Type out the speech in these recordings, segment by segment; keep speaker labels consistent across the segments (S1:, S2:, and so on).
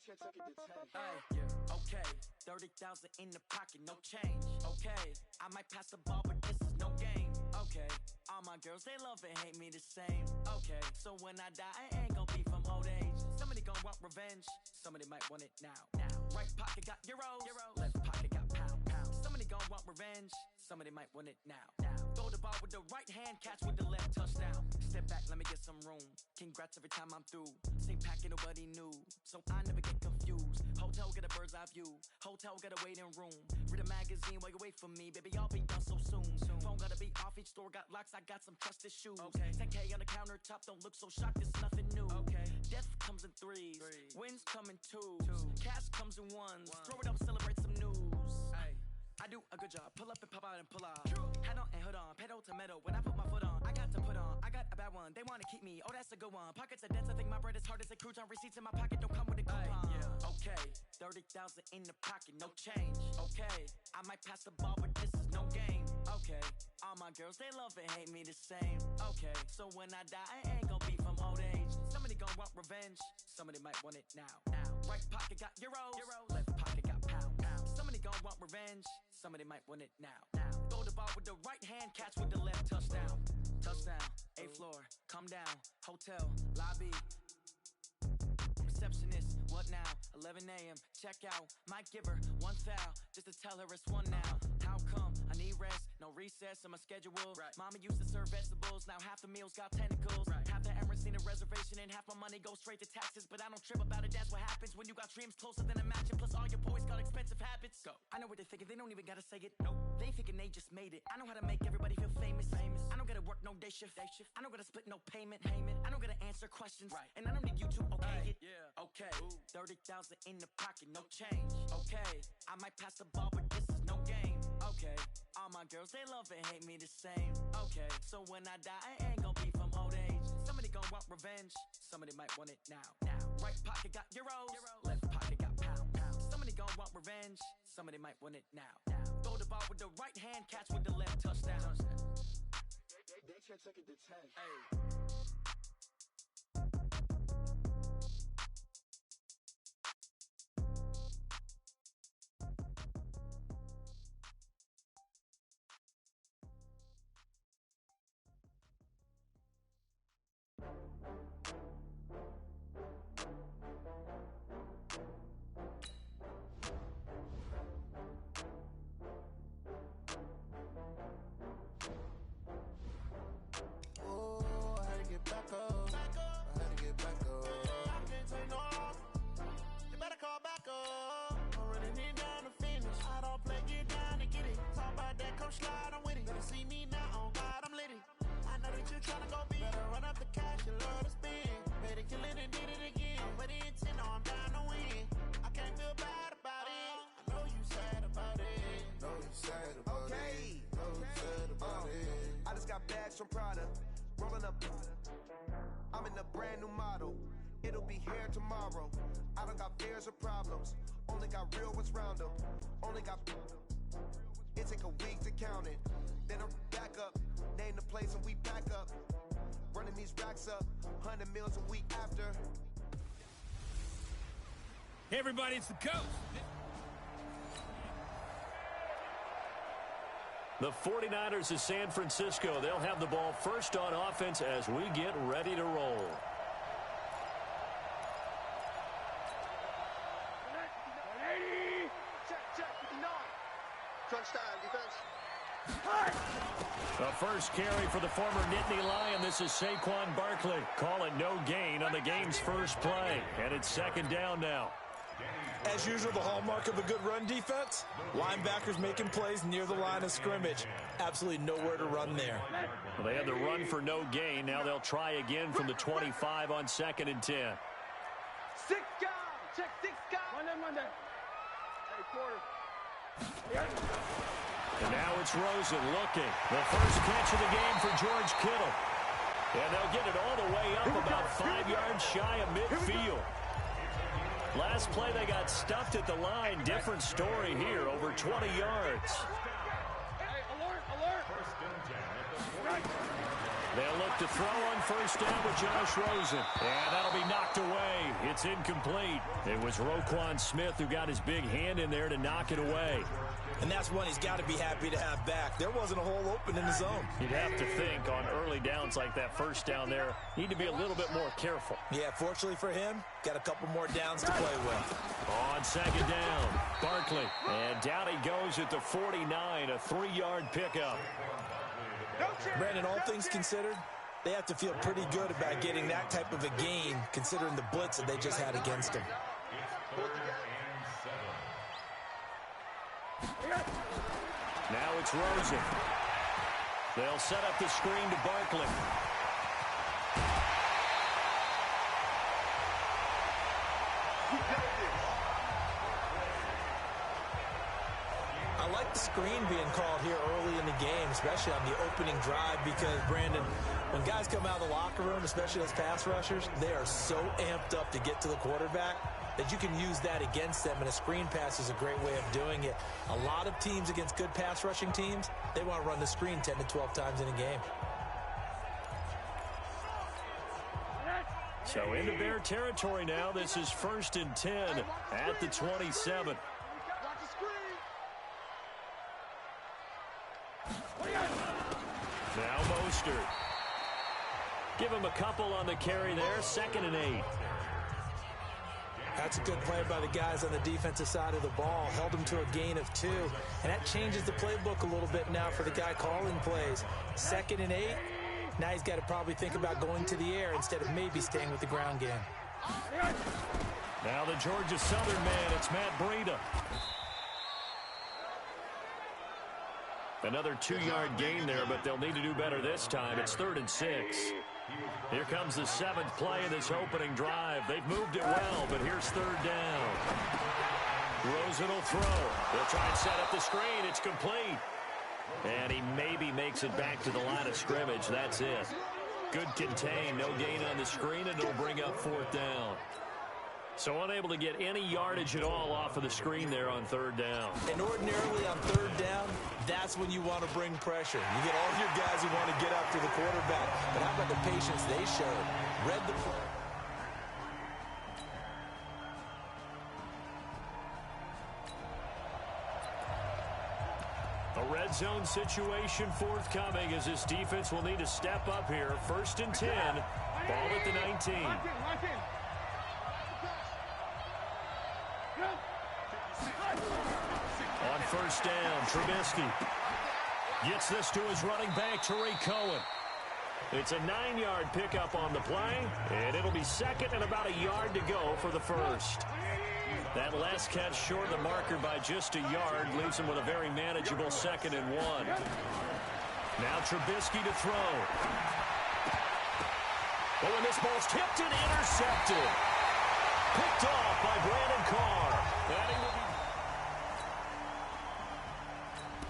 S1: Hey, yeah, okay, 30,000 in the pocket, no change. Okay, I might pass the ball, but this is no game. Okay, all my girls, they love and hate me the same. Okay, so when I die, I ain't gon' be from old age. Somebody gon' want revenge, somebody might want it now. Right pocket got euros, left pocket got pounds. Somebody gon' want revenge, somebody might want it now. Throw the ball with the right hand, catch with the left, touchdown. Step back, let me get some room. Congrats every time I'm through. Same packet, nobody knew, so I never get confused. Hotel get a bird's eye view, hotel got a waiting room. Read a magazine while you wait for me, baby, I'll be done so soon. Phone gotta be off, each store got locks, I got some trusted shoes. 10K on the countertop, don't look so shocked, it's nothing new. Death comes in threes, wins come in twos, cash comes in ones. Throw it up, celebrate some news. I do a good job, pull up and pop out and pull out. Hat on and hood on, pedal to metal. When I put my foot on, I got to put on. I got a bad one, they wanna keep me, oh that's a good one. Pockets are dense, I think my bread is hard as a crouton. Receipts in my pocket don't come with a coupon. Okay, 30,000 in the pocket, no change. Okay, I might pass the ball, but this is no game. Okay, all my girls, they love and hate me the same. Okay, so when I die, I ain't gon' be from old age. Somebody gon' want revenge, somebody might want it now. Right pocket got euros, left pocket got pounds. Somebody gon' want revenge, somebody might want it now. Throw the ball with the right hand, catch with the left, touchdown. Touchdown, 8th floor, come down, hotel, lobby. Receptionist, what now? 11 a.m., check out. Might give her one foul, just to tell her it's one now. How come? I need rest, no recess in my schedule. Mama used to serve vegetables, now half the meals got tentacles. Half the Emirates need a reservation and half my money goes straight to taxes. But I don't trip about it, that's what happens when you got dreams closer than a mansion. Plus all your boys got expensive habits. Go. I know what they're thinking, they don't even gotta say it. Nope. They thinking they just made it. I know how to make everybody feel famous. I don't gotta work no day shift. I don't gotta split no payment. I don't gotta answer questions. And I don't need you to okay it. Okay, 30,000 in the pocket, no change. Okay, I might pass the ball, but this is no game. Okay, all my girls, they love and hate me the same. Okay, so when I die, I ain't gon' be from old age. Somebody gon' want revenge, somebody might want it now. Right pocket got euros, left pocket got pounds. Somebody gon' want revenge, somebody might want it now. Throw the ball with the right hand, catch with the left, touchdown. They took it to 10. Hey.
S2: I just got bags from Prada, rolling up. I'm in a brand new model. It'll be here tomorrow. I don't got fears or problems. Only got real ones round them. Only got. It take a week to count it. Then I'm back up. Name the place and we back up. Running these racks up. 100 meals a week after.
S3: Hey everybody, it's the coach.
S4: The 49ers of San Francisco, they'll have the ball first on offense as we get ready to roll.
S5: Touchdown, defense.
S4: The first carry for the former Nittany Lion. This is Saquon Barkley. Calling no gain on the game's first play. And it's second down now.
S6: As usual, the hallmark of a good run defense, linebackers making plays near the line of scrimmage. Absolutely nowhere to run there.
S4: Well, they had the run for no gain. Now they'll try again from the 25 on 2nd and 10.
S5: 6 guys. Check 6 guys. Monday. Hey, quarter.
S4: And now it's Rosen looking. The first catch of the game for George Kittle. And they'll get it all the way up about 5 yards shy of midfield. Last play, they got stuffed at the line. Different story here, over 20 yards.
S5: Hey, alert, alert. First and 10 at the 40.
S4: They'll look to throw on first down with Josh Rosen. And that'll be knocked away. It's incomplete. It was Roquan Smith who got his big hand in there to knock it away.
S6: And that's one he's got to be happy to have back. There wasn't a hole open in the zone.
S4: You'd have to think on early downs like that first down there, need to be a little bit more careful.
S6: Yeah, fortunately for him, got a couple more downs to play with.
S4: On second down, Barkley. And down he goes at the 49, a 3-yard pickup.
S6: Brandon, all things considered, they have to feel pretty good about getting that type of a gain, considering the blitz that they just had against them.
S4: Now it's Rosen. They'll set up the screen to Barkley.
S6: I like the screen being called here early in the game, especially on the opening drive, because, Brandon, when guys come out of the locker room, especially those pass rushers, they are so amped up to get to the quarterback that you can use that against them, and a screen pass is a great way of doing it. A lot of teams against good pass rushing teams, they want to run the screen 10 to 12 times in a game.
S4: So into Bear territory now. This is 1st and 10 at the 27. Now Mostert. Give him a couple on the carry there. 2nd and 8.
S6: That's a good play by the guys on the defensive side of the ball. Held them to a gain of 2. And that changes the playbook a little bit now for the guy calling plays. 2nd and 8. Now he's got to probably think about going to the air instead of maybe staying with the ground game.
S4: Now the Georgia Southern man, it's Matt Breida. Another 2-yard gain there, but they'll need to do better this time. It's 3rd and 6. Here comes the 7th play of this opening drive. They've moved it well, but here's 3rd down. Rosen will throw. They'll try and set up the screen. It's complete. And he maybe makes it back to the line of scrimmage. That's it. Good contain. No gain on the screen, and it'll bring up 4th down. So unable to get any yardage at all off of the screen there on 3rd down.
S6: And ordinarily on 3rd down, that's when you want to bring pressure. You get all your guys who want to get after the quarterback. But how about the patience they showed? Read the play.
S4: A red zone situation forthcoming as this defense will need to step up here. 1st and 10. Ball at the 19. On 1st down, Trubisky gets this to his running back, Tariq Cohen. It's a 9-yard pickup on the play, and it'll be 2nd and about a yard to go for the 1st. That last catch short of the marker by just a yard leaves him with a very manageable 2nd and 1. Now Trubisky to throw. Oh, and this ball's tipped and intercepted. Picked off by Brandon Carr.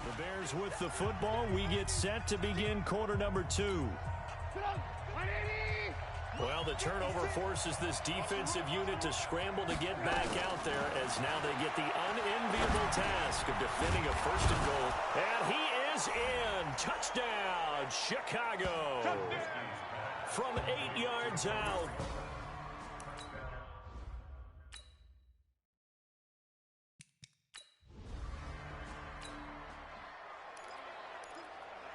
S4: The Bears with the football. We get set to begin quarter number 2. Well, the turnover forces this defensive unit to scramble to get back out there, as now they get the unenviable task of defending a 1st and goal. And he is in. Touchdown, Chicago. From 8 yards out.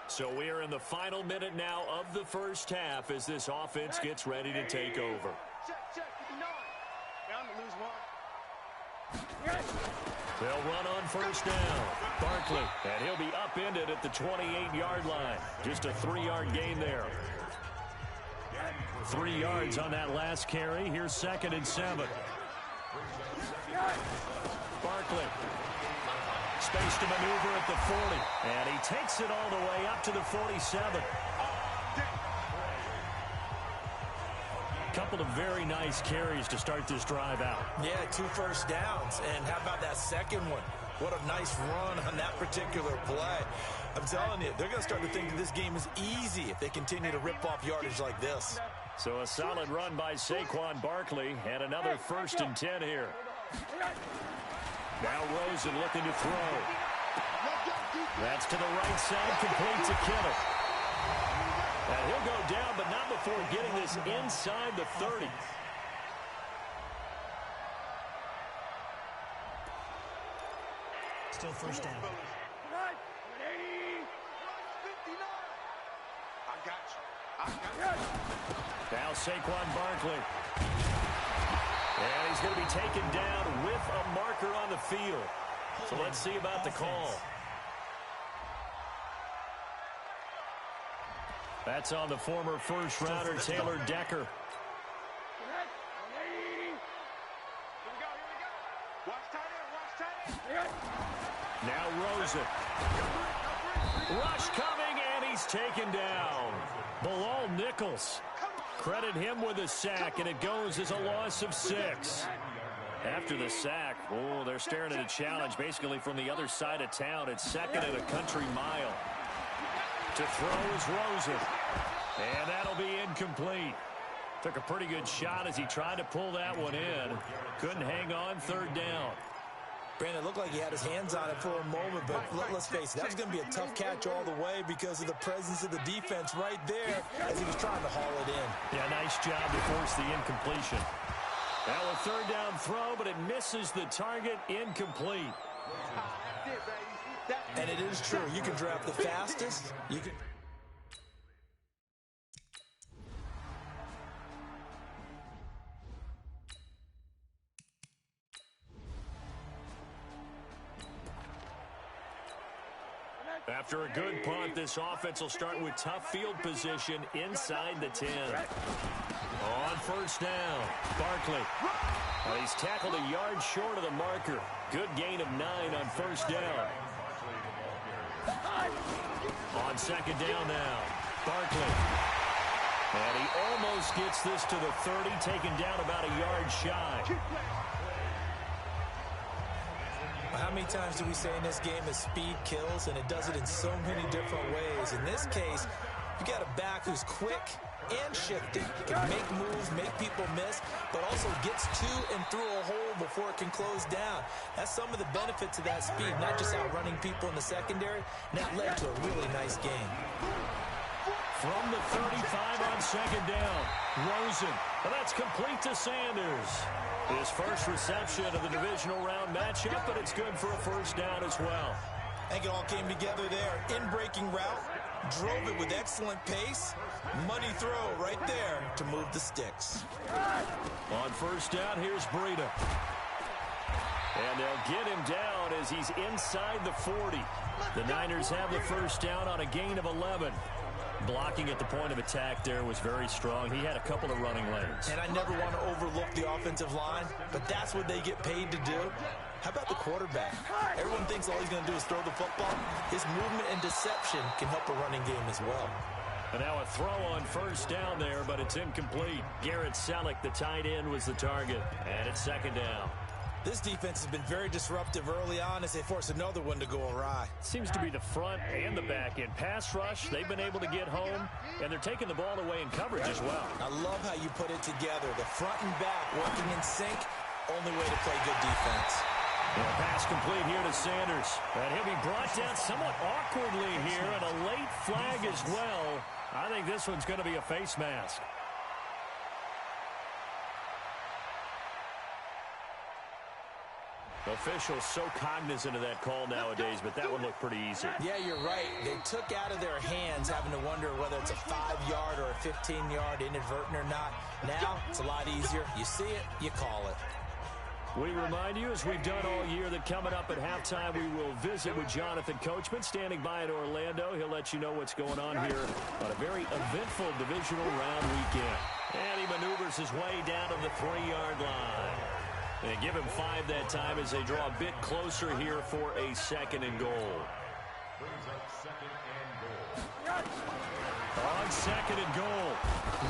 S4: So we are in the final minute now of the 1st half as this offense gets ready to take over. They'll run on 1st down. Barkley, and he'll be upended at the 28-yard line. Just a 3-yard gain there. 3 yards on that last carry. Here's 2nd and 7. Barkley. Space to maneuver at the 40. And he takes it all the way up to the 47. Couple of very nice carries to start this drive out.
S6: Yeah, 2 first downs. And how about that second one? What a nice run on that particular play. I'm telling you, they're going to start to think that this game is easy if they continue to rip off yardage like this.
S4: So a solid run by Saquon Barkley, and another 1st and 10 here. Now Rosen looking to throw. That's to the right side, complete to Kittle. And he'll go down, but not before getting this inside the 30.
S7: Still first down.
S4: Now Saquon Barkley. And he's going to be taken down with a marker on the field. So let's see about the call. That's on the former first-rounder Taylor Decker. Now Rosen. Rush coming, and he's taken down. Bilal Nichols. Credit him with a sack, and it goes as a loss of 6. After the sack, oh, they're staring at a challenge basically from the other side of town. It's second and a country mile. To throw is Rosen. And that'll be incomplete. Took a pretty good shot as he tried to pull that one in. Couldn't hang on, third down.
S6: Brandon, it looked like he had his hands on it for a moment, but let's face it, that was going to be a tough catch all the way because of the presence of the defense right there as he was trying to haul it in.
S4: Yeah, nice job to force the incompletion. Now a third down throw, but it misses the target, incomplete.
S6: And it is true. You can draft the fastest. You can...
S4: After a good punt, this offense will start with tough field position inside the 10. On first down, Barkley. He's tackled a yard short of the marker. Good gain of 9 on first down. On second down now, Barkley. And he almost gets this to the 30, taken down about a yard shy.
S6: How many times do we say in this game that speed kills, and it does it in so many different ways? In this case, you got a back who's quick and shifty, can make moves, make people miss, but also gets to and through a hole before it can close down. That's some of the benefits of that speed, not just outrunning people in the secondary, and that led to a really nice game.
S4: From the 35 on second down, Rosen. Well, that's complete to Sanders. His first reception of the divisional round matchup, but it's good for a first down as well.
S6: I think it all came together there. In-breaking route, drove it with excellent pace. Money throw right there to move the sticks.
S4: On first down, here's Breida. And they'll get him down as he's inside the 40. The Niners have the first down on a gain of 11. Blocking at the point of attack there was very strong. He had a couple of running lanes.
S6: And I never want to overlook the offensive line, but that's what they get paid to do. How about the quarterback? Everyone thinks all he's going to do is throw the football. His movement and deception can help a running game as well.
S4: And now a throw on first down there, but it's incomplete. Garrett Selleck, the tight end, was the target. And it's second down.
S6: This defense has been very disruptive early on as they force another one to go awry.
S4: Seems to be the front and the back end. Pass rush, they've been able to get home, and they're taking the ball away in coverage as well.
S6: I love how you put it together. The front and back working in sync, only way to play good defense.
S4: Well, pass complete here to Sanders. And he'll be brought down somewhat awkwardly here, and a late flag as well. I think this one's going to be a face mask. Officials so cognizant of that call nowadays, but that one looked pretty easy.
S6: Yeah, you're right. They took out of their hands having to wonder whether it's a 5-yard or a 15-yard inadvertent or not. Now, it's a lot easier. You see it, you call it.
S4: We remind you, as we've done all year, that coming up at halftime, we will visit with Jonathan Coachman, standing by in Orlando. He'll let you know what's going on here on a very eventful divisional round weekend. And he maneuvers his way down to the 3-yard line. And give him 5 that time as they draw a bit closer here for a second and goal. On second and goal,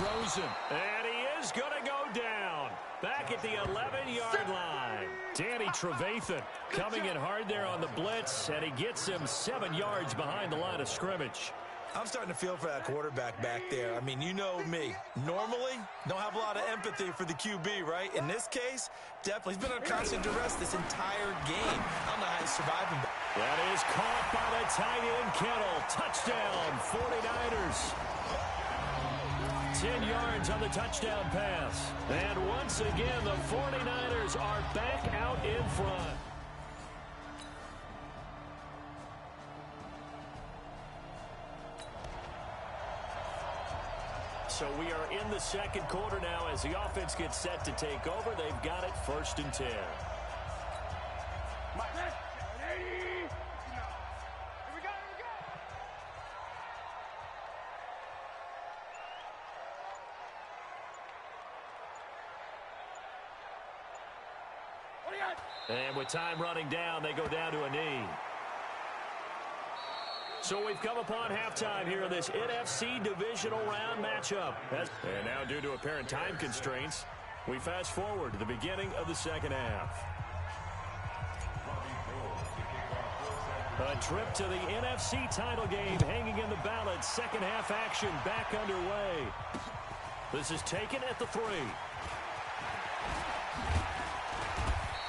S4: Rosen. And he is going to go down. Back at the 11-yard line. Danny Trevathan coming in hard there on the blitz, and he gets him 7 yards behind the line of scrimmage.
S6: I'm starting to feel for that quarterback back there. I mean, you know me. Normally, don't have a lot of empathy for the QB, right? In this case, definitely. He's been on constant duress this entire game. I don't know how he's surviving.
S4: That is caught by the tight end, Kittle. Touchdown, 49ers. 10 yards on the touchdown pass. And once again, the 49ers are back out in front. So we are in the second quarter now as the offense gets set to take over. They've got it 1st and 10. And with time running down, they go down to a knee. So we've come upon halftime here in this NFC divisional round matchup. And now, due to apparent time constraints, we fast forward to the beginning of the second half. A trip to the NFC title game hanging in the balance. Second half action back underway. This is taken at the 3.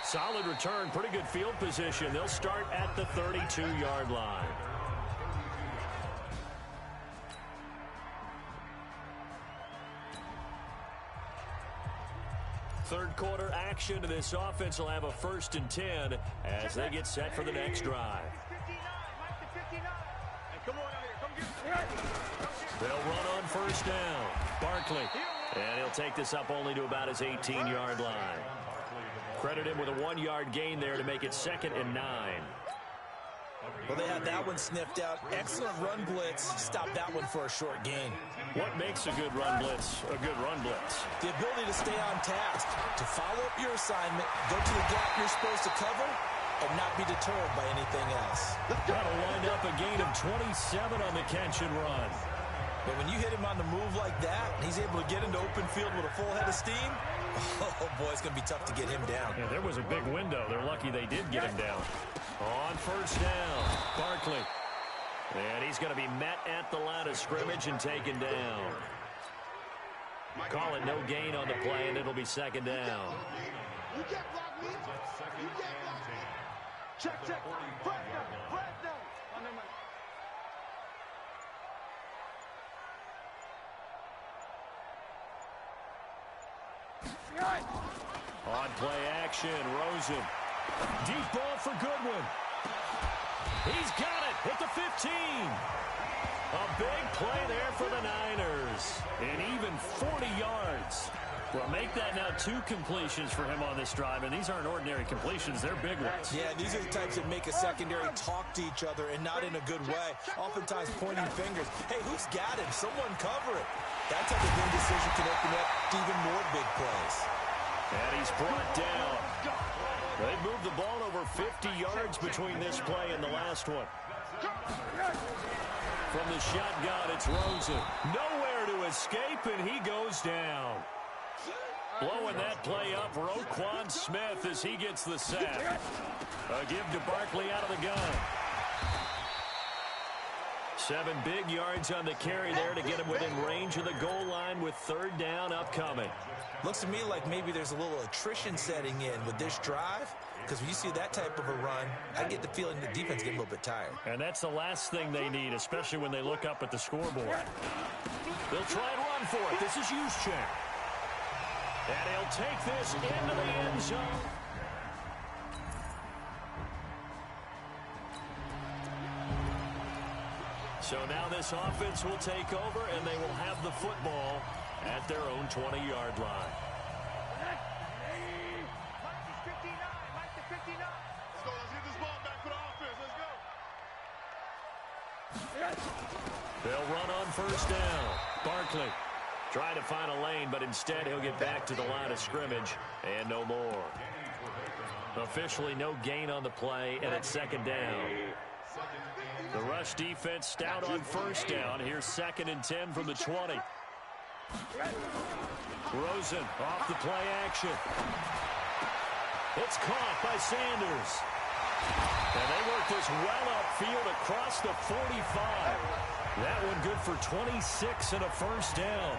S4: Solid return, pretty good field position. They'll start at the 32-yard line. Third quarter action to this offense will have a 1st and 10 as they get set for the next drive. They'll run on 1st down. Barkley. And he'll take this up only to about his 18-yard line. Credit him with a 1-yard gain there to make it 2nd and 9.
S6: Well, they had that one sniffed out. Excellent run blitz. Stop that one for a short gain.
S4: What makes a good run blitz a good run blitz?
S6: The ability to stay on task, to follow up your assignment, go to the gap you're supposed to cover, and not be deterred by anything else.
S4: That'll wind up a gain of 27 on the catch and run.
S6: But when you hit him on the move like that, and he's able to get into open field with a full head of steam, oh, boy, it's going to be tough to get him down.
S4: Yeah, there was a big window. They're lucky they did get him down. On 1st down, Barkley. And he's going to be met at the line of scrimmage and taken down. Call it no gain on the play, and it'll be 2nd down.
S5: You can't block me. You can't block me. Check. Press down.
S4: On play action, Rosen. Deep ball for Goodwin. He's got it at the 15. A big play there for the Niners. And even 40 yards. Well, make that now 2 completions for him on this drive, and these aren't ordinary completions. They're big ones.
S6: Yeah, these are the types that make a secondary talk to each other, and not in a good way. Oftentimes pointing fingers. Hey, who's got him? Someone cover it. That type of indecision can open up to even more big plays.
S4: And he's brought down. They moved the ball over 50 yards between this play and the last one. From the shotgun, it's Rosen. Nowhere to escape, and he goes down. Blowing that play up, Roquan Smith as he gets the sack. A give to Barkley out of the gun. 7 big yards on the carry there to get him within range of the goal line with 3rd down upcoming.
S6: Looks to me like maybe there's a little attrition setting in with this drive, because when you see that type of a run, I get the feeling the defense getting a little bit tired.
S4: And that's the last thing they need, especially when they look up at the scoreboard. They'll try and run for it. This is Juszczyk. And he'll take this into the end zone. So now this offense will take over, and they will have the football at their own 20-yard line.
S5: Let's get this ball back for the offense. Let's go.
S4: They'll run on 1st down. Barkley trying to find a lane, but instead he'll get back to the line of scrimmage and no more. Officially no gain on the play, and it's 2nd down. The rush defense stout on 1st down. Here's 2nd and 10 from the 20. Rosen off the play action. It's caught by Sanders. And they work this well upfield across the 45. That one good for 26 and a 1st down.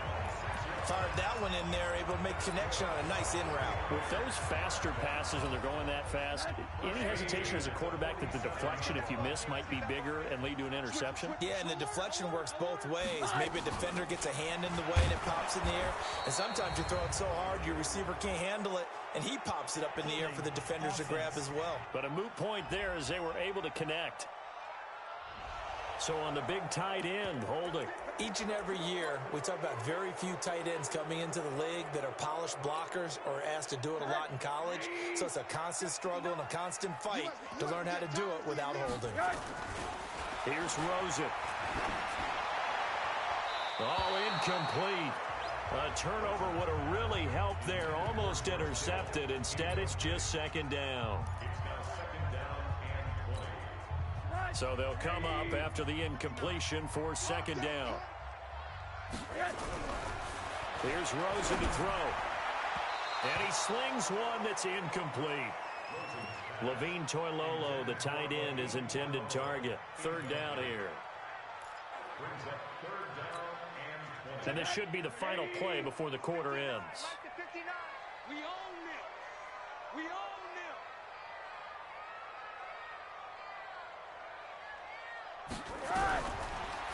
S6: fired that one in there, able to make connection on a nice in route.
S4: With those faster passes when they're going that fast, any hesitation as a quarterback that the deflection, if you miss, might be bigger and lead to an interception?
S6: Yeah, and the deflection works both ways. Maybe a defender gets a hand in the way and it pops in the air. And sometimes you throw it so hard your receiver can't handle it, and he pops it up in the air for the defenders to grab as well.
S4: But a moot point there as they were able to connect. So on the big tight end, holding.
S6: Each and every year, we talk about very few tight ends coming into the league that are polished blockers or asked to do it a lot in college. So it's a constant struggle and a constant fight to learn how to do it without holding.
S4: Here's Rosen. All incomplete. A turnover would have really helped there. Almost intercepted. Instead, it's just second down. So they'll come up after the incompletion for second down. Here's Rosen to throw. And he slings one that's incomplete. Levine Toilolo, the tight end, is intended target. Third down here. And this should be the final play before the quarter ends.
S5: We own it. We own it.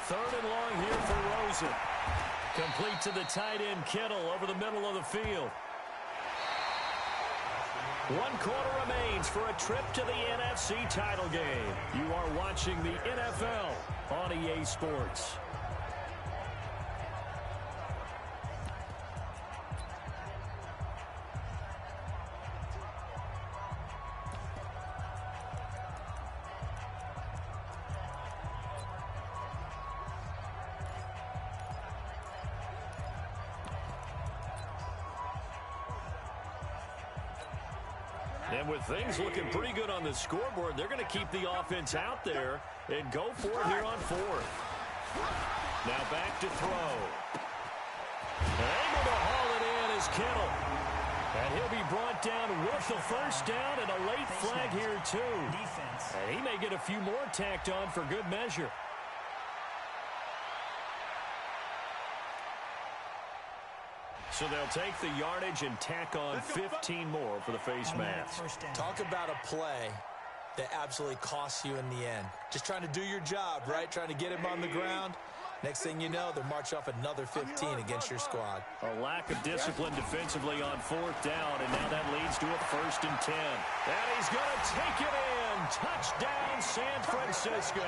S4: Third and long here for Rosen. Complete to the tight end, Kittle, over the middle of the field. 1 quarter remains for a trip to the NFC title game. You are watching the NFL on EA Sports. And with things looking pretty good on the scoreboard, they're going to keep the offense out there and go for it here on fourth. Now back to throw. Able to haul it in is Kittle. And he'll be brought down with the first down and a late flag here too. And he may get a few more tacked on for good measure. So they'll take the yardage and tack on 15 more for the face mask.
S6: Talk about a play that absolutely costs you in the end. Just trying to do your job, right? Trying to get him on the ground. Next thing you know, they'll march off another 15 against your squad.
S4: A lack of discipline defensively on fourth down, and now that leads to a 1st and 10. And he's going to take it in. Touchdown, San Francisco.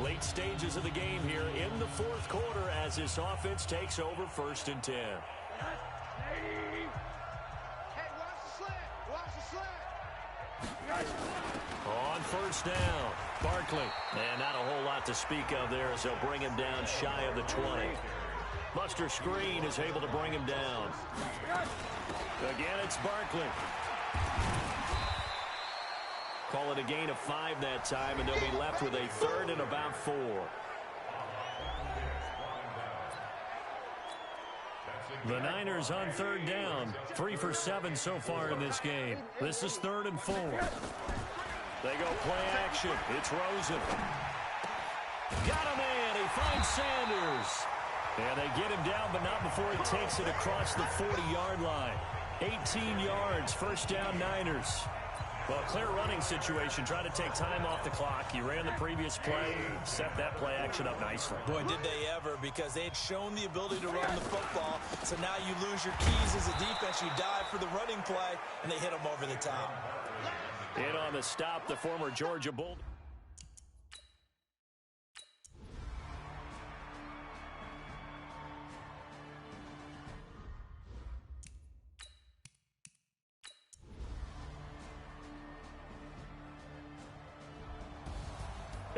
S4: Late stages of the game here in the fourth quarter as this offense takes over 1st and 10.
S5: Hey, watch the slant. Watch the slant.
S4: On 1st down, Barkley. And not a whole lot to speak of there as they'll bring him down shy of the 20. Buster Screen is able to bring him down. Again, it's Barkley. Call it a gain of 5 that time, and they'll be left with a 3rd and about 4. The Niners on 3rd down. 3 for 7 so far in this game. This is 3rd and 4. They go play action. It's Rosen. Got him in. He finds Sanders. And they get him down, but not before he takes it across the 40-yard line. 18 yards, 1st down Niners. Well, clear running situation. Try to take time off the clock. He ran the previous play, set that play action up nicely.
S6: Boy, did they ever, because they had shown the ability to run the football. So now you lose your keys as a defense. You dive for the running play, and they hit them over the top.
S4: In on the stop, the former Georgia Bull.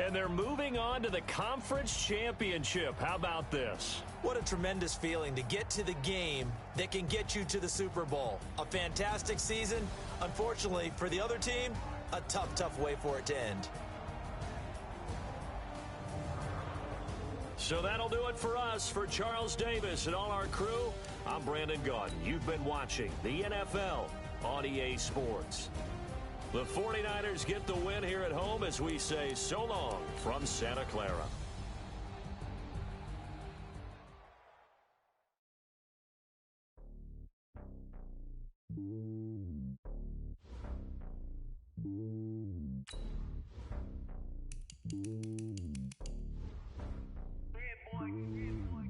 S4: And they're moving on to the conference championship. How about this?
S6: What a tremendous feeling to get to the game that can get you to the Super Bowl. A fantastic season. Unfortunately, for the other team, a tough, tough way for it to end.
S4: So that'll do it for us. For Charles Davis and all our crew, I'm Brandon Gaudin. You've been watching the NFL on EA Sports. The 49ers get the win here at home as we say so long from Santa Clara.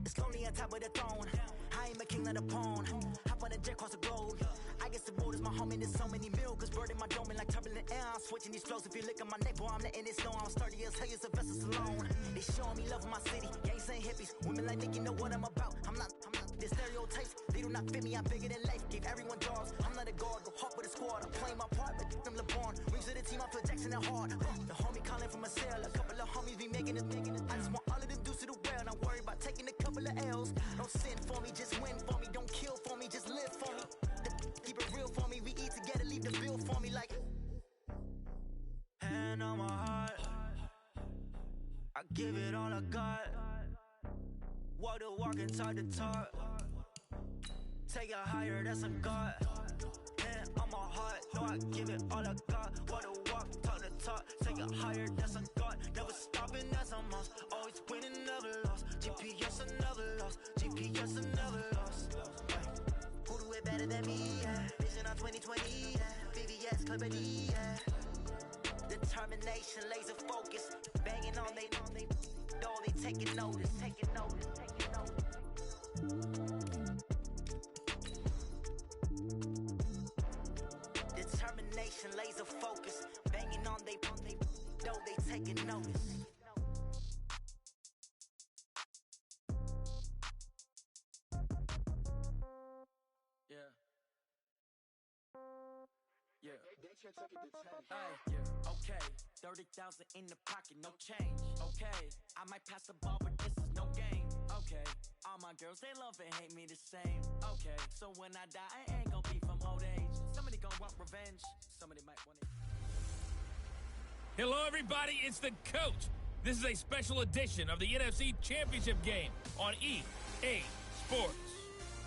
S1: It's lonely on top of the throne. I am a king of the pawn. Hop on a jet across the globe. I guess the world is my home and there's so many milk. Bird in my dome and like turbulent air. I'm switching these flows. If you look at my neck, boy, I'm letting it snow. I'm sturdy as hell as a vessel alone. They showing me love in my city. Gangs ain't hippies. Women like Nick, you know what I'm about. I'm not the stereotypes. They do not fit me. I'm bigger than life. Give everyone jobs. I'm not a guard. Go hard with a squad. I'm playing my part. But them LeBron. Rings to the team. I feel Jackson and hard. The homie calling from a cell. A couple of homies be making it. I just want all of them dudes to the well. Not worry about taking a couple of L's. Don't sin for me. Just win for me. Don't kill for me. Just live for me. Keep it real for me. We eat together. Leave the bill for me like. Hand on my heart. I give it all I got. Walk the walk and talk the talk. Take it higher, that's a God. Hand on my heart, no, I give it all I got. Walk the walk, talk the talk. Take it higher, that's a God. Never stopping, that's a must. Always winning, never lost. GPS, I never lost. GPS, I never lost. Who do it better than me? Yeah. Vision on 2020. Yeah. VVS, Clippity. Yeah. Determination, laser focus. Banging on they though they taking notice. Determination, laser focus. Banging on they though they taking notice. Okay, 30,000 in the pocket, no change. Okay, I might pass the ball, but this is no game. Okay, all my girls, they love and hate me the same. Okay, so when I die, I ain't gonna be from old age. Somebody gonna want revenge, somebody might want it.
S3: Hello, everybody. It's the Coach. This is a special edition of the NFC Championship game on EA Sports.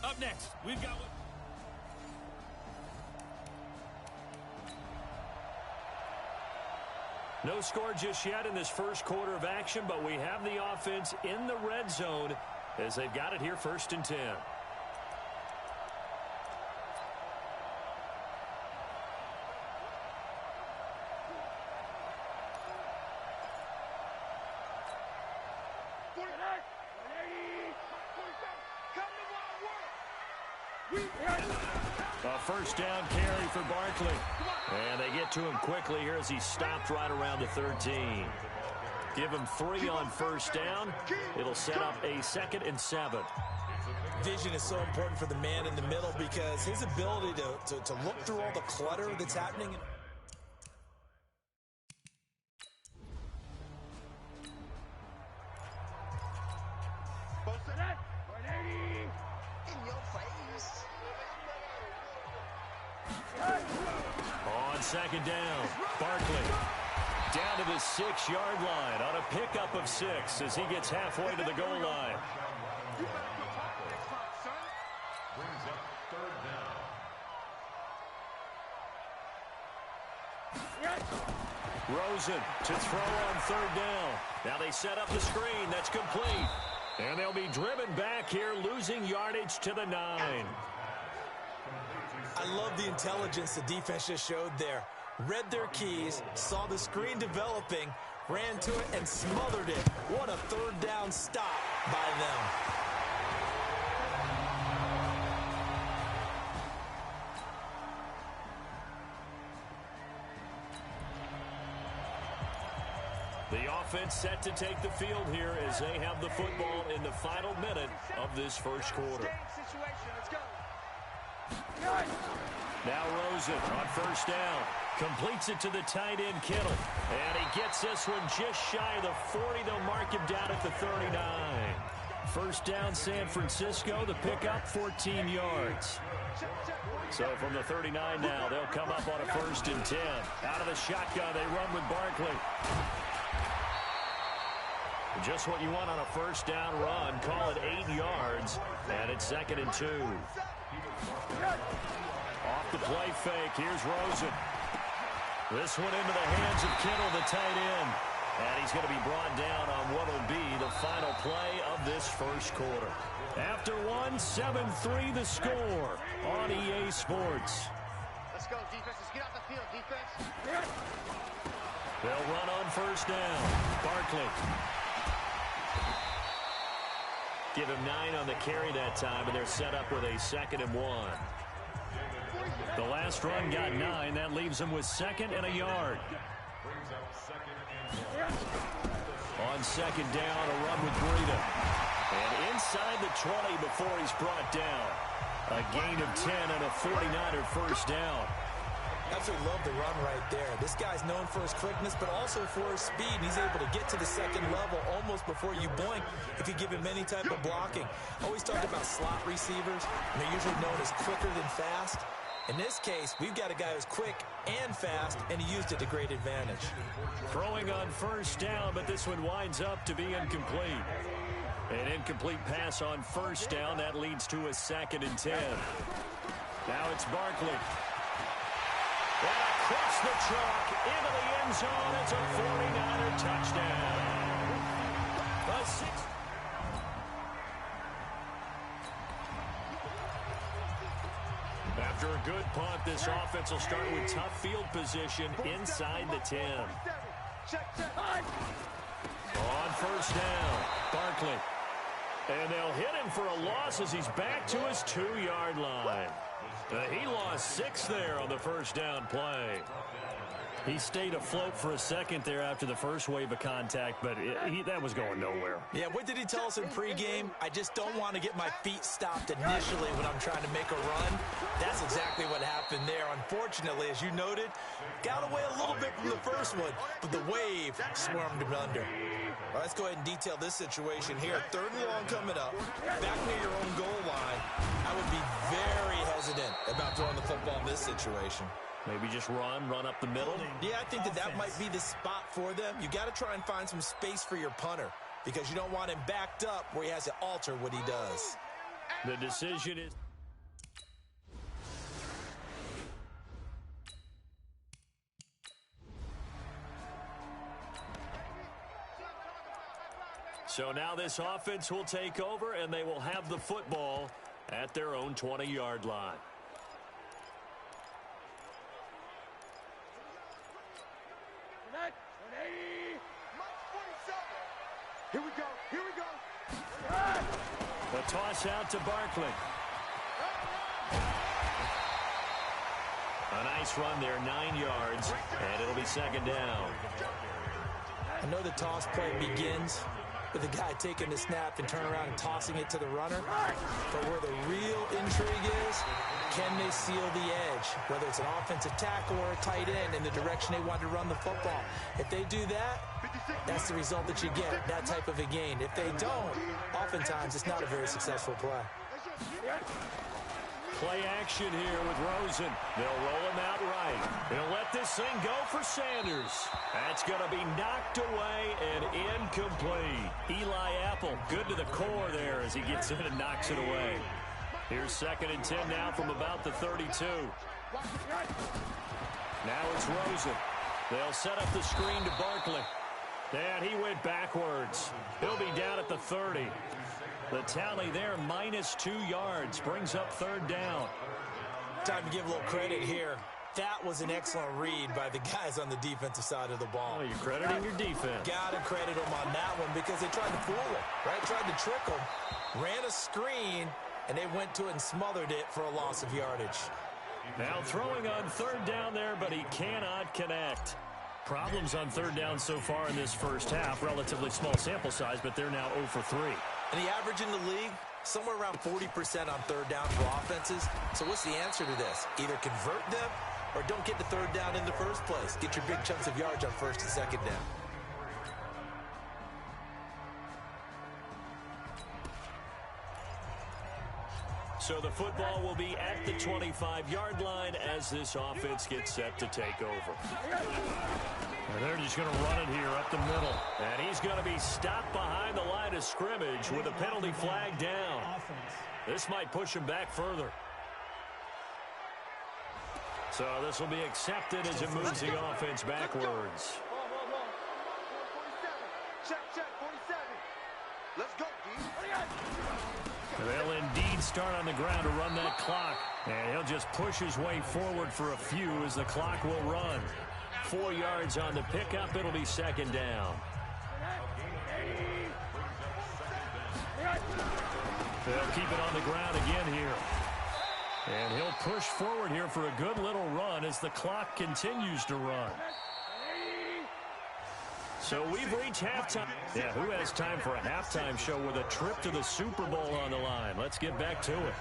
S3: Up next, we've got what...
S4: No score just yet in this first quarter of action, but we have the offense in the red zone as they've got it here 1st and 10. A first down carry for Barkley. And they get to him quickly here as he stopped right around the 13. Give him 3 on first down. It'll set up a 2nd and 7.
S6: Vision is so important for the man in the middle because his ability to look through all the clutter that's happening.
S4: On 2nd down, Barkley down to the 6-yard line on a pickup of 6 as he gets halfway to the goal line.
S7: Brings up 3rd down.
S4: Rosen to throw on 3rd down. Now they set up the screen. That's complete. And they'll be driven back here, losing yardage to the 9.
S6: I love the intelligence the defense just showed there. Read their keys, saw the screen developing, ran to it, and smothered it. What a 3rd down stop by them.
S4: The offense set to take the field here as they have the football in the final minute of this first quarter. Now Rosen on first down. Completes it to the tight end, Kittle. And he gets this one just shy of the 40. They'll mark him down at the 39. First down, San Francisco. The pickup, 14 yards. So from the 39 now, they'll come up on a 1st and 10. Out of the shotgun, they run with Barkley. Just what you want on a first down run. Call it 8 yards. And it's 2nd and 2. Off the play fake. Here's Rosen. This one into the hands of Kittle, the tight end. And he's going to be brought down on what will be the final play of this first quarter. After one, 7-3 the score on EA Sports.
S5: Let's go, defense. Let's get out the field, defense.
S4: They'll run on first down. Barkley. Give him 9 on the carry that time, and they're set up with a 2nd and 1. The last run got 9. That leaves him with 2nd and a yard. On 2nd down, a run with Breida. And inside the 20 before he's brought down. A gain of 10 and a 49er first down.
S6: Absolutely love the run right there. This guy's known for his quickness, but also for his speed. And he's able to get to the 2nd level almost before you blink if you give him any type of blocking. Always talked about slot receivers, and they're usually known as quicker than fast. In this case, we've got a guy who's quick and fast, and he used it to great advantage.
S4: Throwing on first down, but this one winds up to be incomplete. An incomplete pass on first down. That leads to a 2nd and 10. Now it's Barkley. And across the chalk into the end zone. It's a 49er touchdown. The 6th. After a good punt, this offense will start with tough field position inside the 10. On first down, Barkley. And they'll hit him for a loss as he's back to his 2-yard line. He lost 6 there on the first down play. He stayed afloat for a second there after the first wave of contact, but that was going nowhere.
S6: Yeah, what did he tell us in pregame? I just don't want to get my feet stopped initially when I'm trying to make a run. That's exactly what happened there. Unfortunately, as you noted, got away a little bit from the first one, but the wave swarmed him under. Well, let's go ahead and detail this situation here. 3rd and long coming up, back near your own goal line. I would be very hesitant about throwing the football in this situation.
S4: Maybe just run up the middle?
S6: Yeah, I think that might be the spot for them. You got to try and find some space for your punter because you don't want him backed up where he has to alter what he does.
S4: The decision is... So now this offense will take over, and they will have the football at their own 20-yard line.
S5: Here we go. Here we go.
S4: The toss out to Barkley. A nice run there, 9 yards, and it'll be 2nd down.
S6: I know the toss play begins with the guy taking the snap and turn around and tossing it to the runner. But where the real intrigue is, can they seal the edge? Whether it's an offensive tackle or a tight end in the direction they want to run the football. If they do that, that's the result that you get, that type of a gain. If they don't, oftentimes it's not a very successful play.
S4: Play action here with Rosen. They'll roll him out right. They'll let this thing go for Sanders. That's going to be knocked away and incomplete. Eli Apple, good to the core there as he gets in and knocks it away. Here's 2nd and 10 now from about the 32. Now it's Rosen. They'll set up the screen to Barkley. And he went backwards. He'll be down at the 30. The tally there, -2 yards, brings up 3rd down.
S6: Time to give a little credit here. That was an excellent read by the guys on the defensive side of the ball.
S4: Oh, you're crediting your defense.
S6: Got to credit them on that one because they tried to fool him, right? Tried to trick him, ran a screen, and they went to it and smothered it for a loss of yardage.
S4: Now throwing on 3rd down there, but he cannot connect. Problems on 3rd down so far in this first half. Relatively small sample size, but they're now 0 for 3.
S6: And the average in the league, somewhere around 40% on 3rd down for offenses. So what's the answer to this? Either convert them or don't get the 3rd down in the first place. Get your big chunks of yards on 1st and 2nd down.
S4: So the football will be at the 25-yard line as this offense gets set to take over. And they're just going to run it here up the middle. And he's going to be stopped behind the line of scrimmage with a penalty flag down. This might push him back further. So this will be accepted as it moves the offense backwards.
S5: Check, 47. Let's go, D.
S4: They'll indeed start on the ground to run that clock. And he'll just push his way forward for a few as the clock will run. 4 yards on the pickup. It'll be second down. They'll keep it on the ground again here. And he'll push forward here for a good little run as the clock continues to run. So we've reached halftime. Yeah, who has time for a halftime show with a trip to the Super Bowl on the line? Let's get back to it.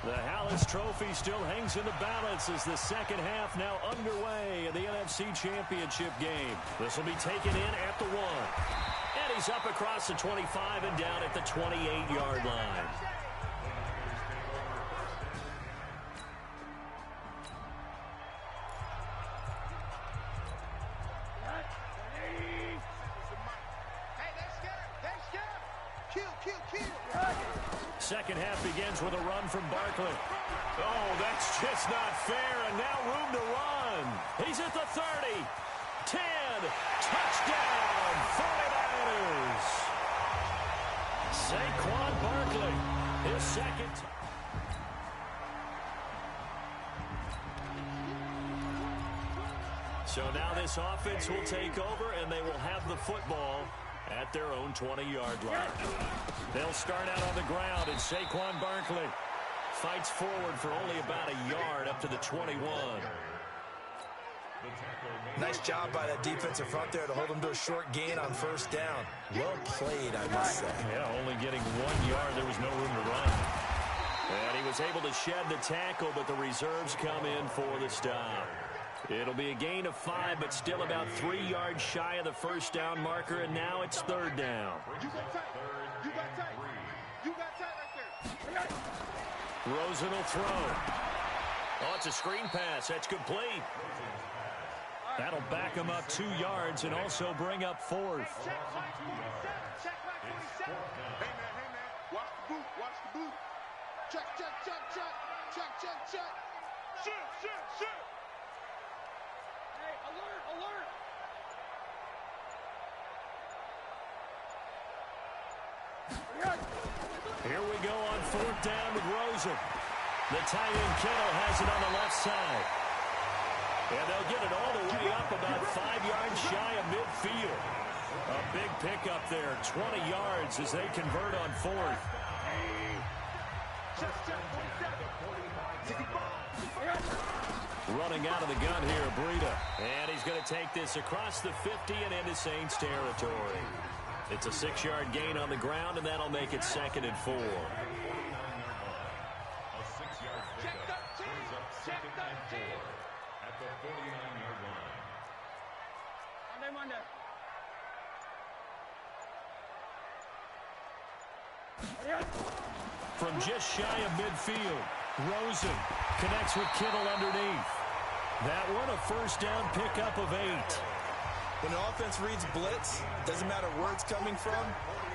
S4: The Hallis Trophy still hangs in the balance as the second half now underway in the NFC Championship game. This will be taken in at the 1. And he's up across the 25 and down at the 28-yard line. Second half begins with a run from Barkley. Oh, that's just not fair, and now room to run. He's at the 30, 10, touchdown, 49ers. Saquon Barkley, his second. So now this offense will take over, and they will have the football at their own 20-yard line. They'll start out on the ground, and Saquon Barkley fights forward for only about a yard up to the 21.
S6: Nice job by that defensive front there to hold them to a short gain on first down. Well played, I must say.
S4: Yeah, only getting 1 yard. There was no room to run. And he was able to shed the tackle, but the reserves come in for the stop. It'll be a gain of 5, but still about 3 yards shy of the first down marker, and now it's third down.
S5: You got tight. You got tight. You got tight right there.
S4: Rosen will throw. Oh, it's a screen pass. That's complete. That'll back him up 2 yards and also bring up fourth.
S5: Check right 47. Check right 47. Hey, man. Watch the boot. Watch the boot. Check. Shoot. Hey, alert.
S4: Here we go on fourth down with Rosen. The tight end Kittle has it on the left side. And they'll get it all the way up about 5 yards shy of midfield. A big pickup there, 20 yards as they convert on fourth. Running out of the gun here, Breida. And he's going to take this across the 50 and into Saints territory. It's a 6-yard gain on the ground, and that'll make it second and 4.
S7: A 6-yard pickup brings up second and 4 at the 49-yard line.
S4: From just shy of midfield, Rosen connects with Kittle underneath. That one a first down pickup of 8.
S6: When an offense reads blitz, doesn't matter where it's coming from,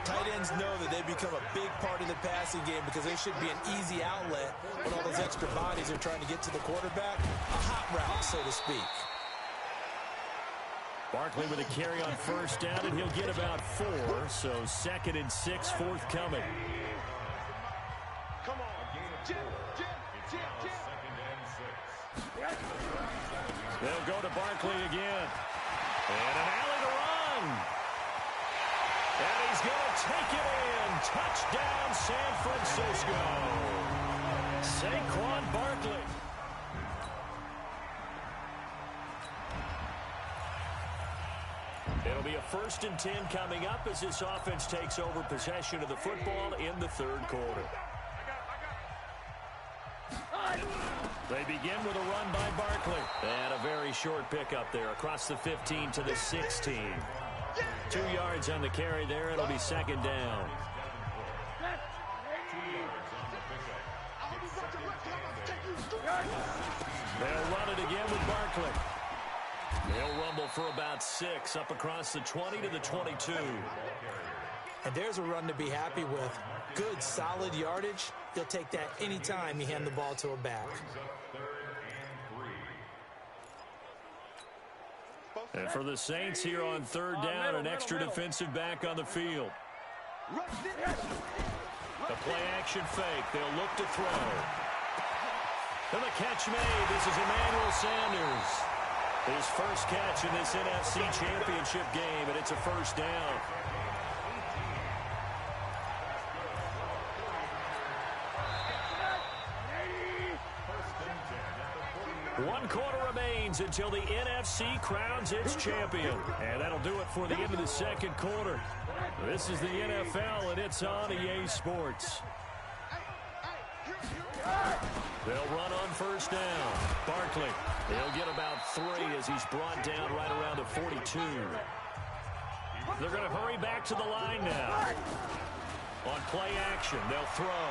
S6: tight ends know that they become a big part of the passing game because they should be an easy outlet when all those extra bodies are trying to get to the quarterback. A hot route, so to speak.
S4: Barkley with a carry on first down, and he'll get about 4, so second and 6 forthcoming.
S5: Come on. Jim.
S7: Second and 6.
S4: They'll go to Barkley again. And an alley to run. And he's going to take it in. Touchdown, San Francisco. Saquon Barkley. It'll be a 1st and 10 coming up as this offense takes over possession of the football in the third quarter. They begin with a run by Barkley. And a very short pickup there across the 15 to the 16. 2 yards on the carry there. It'll be second down.
S7: 2 yards on the pickup.
S4: They'll run it again with Barkley. He'll rumble for about 6 up across the 20 to the 22.
S6: And there's a run to be happy with. Good, solid yardage. He'll take that anytime you hand the ball to a back.
S4: And for the Saints here on third down, an extra defensive back on the field. The play action fake. They'll look to throw. And the catch made. This is Emmanuel Sanders. His first catch in this NFC Championship game, and it's a first down. 1 quarter remains until the NFC crowns its champion. And that'll do it for the end of the second quarter. This is the NFL, and it's on EA Sports. They'll run on first down. Barkley, he'll get about 3 as he's brought down right around the 42. They're going to hurry back to the line now. On play action, they'll throw.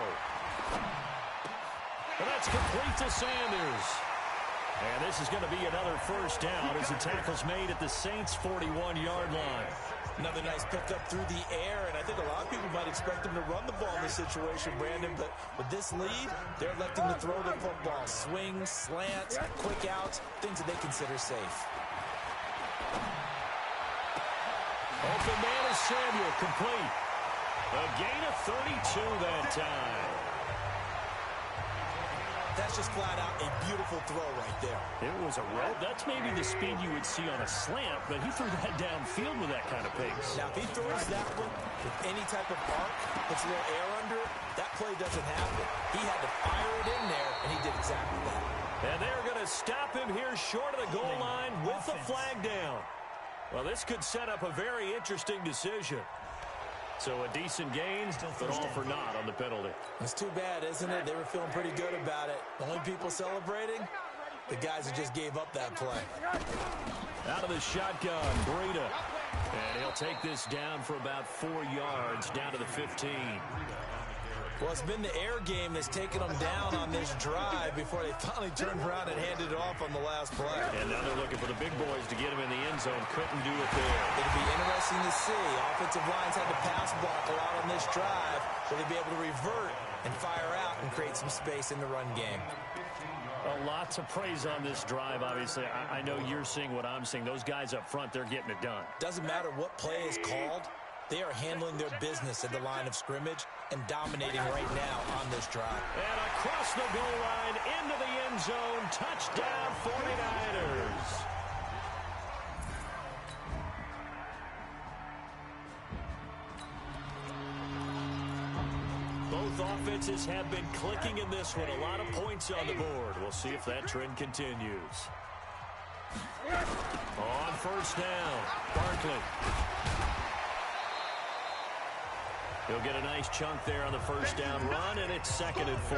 S4: And that's complete to Sanders. And this is going to be another first down as the tackle's made at the Saints' 41-yard line.
S6: Another nice pickup through the air, and I think a lot of people might expect him to run the ball in this situation, Brandon, but with this lead, they're electing to throw the football. Swings, slants, quick outs, things that they consider safe.
S4: Open man is Samuel, complete. A gain of 32 that time.
S6: That's just flat out a beautiful throw right there.
S4: It was a rope. That's maybe the speed you would see on a slant, but he threw that downfield with that kind of pace.
S6: Now, if he throws that one with any type of arc, puts a little air under it, that play doesn't happen. He had to fire it in there, and he did exactly that.
S4: And they're going to stop him here short of the goal line with the flag down. Well, this could set up a very interesting decision. So a decent gain, but all for naught on the penalty.
S6: It's too bad, isn't it? They were feeling pretty good about it. The only people celebrating, the guys who just gave up that play.
S4: Out of the shotgun, Breida. And he'll take this down for about 4 yards, down to the 15.
S6: Well, it's been the air game that's taken them down on this drive before they finally turned around and handed it off on the last play.
S4: And now they're looking for the big boys to get him in the end zone. Couldn't do it there.
S6: It'll be interesting to see. Offensive lines had to pass block a lot on this drive. Will they be able to revert and fire out and create some space in the run game?
S4: A lot to praise on this drive, obviously. I know you're seeing what I'm seeing. Those guys up front, they're getting it done.
S6: Doesn't matter what play is called. They are handling their business at the line of scrimmage and dominating right now on this drive.
S4: And across the goal line, into the end zone, touchdown 49ers. Both offenses have been clicking in this one. A lot of points on the board. We'll see if that trend continues. On first down, Barkley. He'll get a nice chunk there on the first down run, and it's 2nd and 4.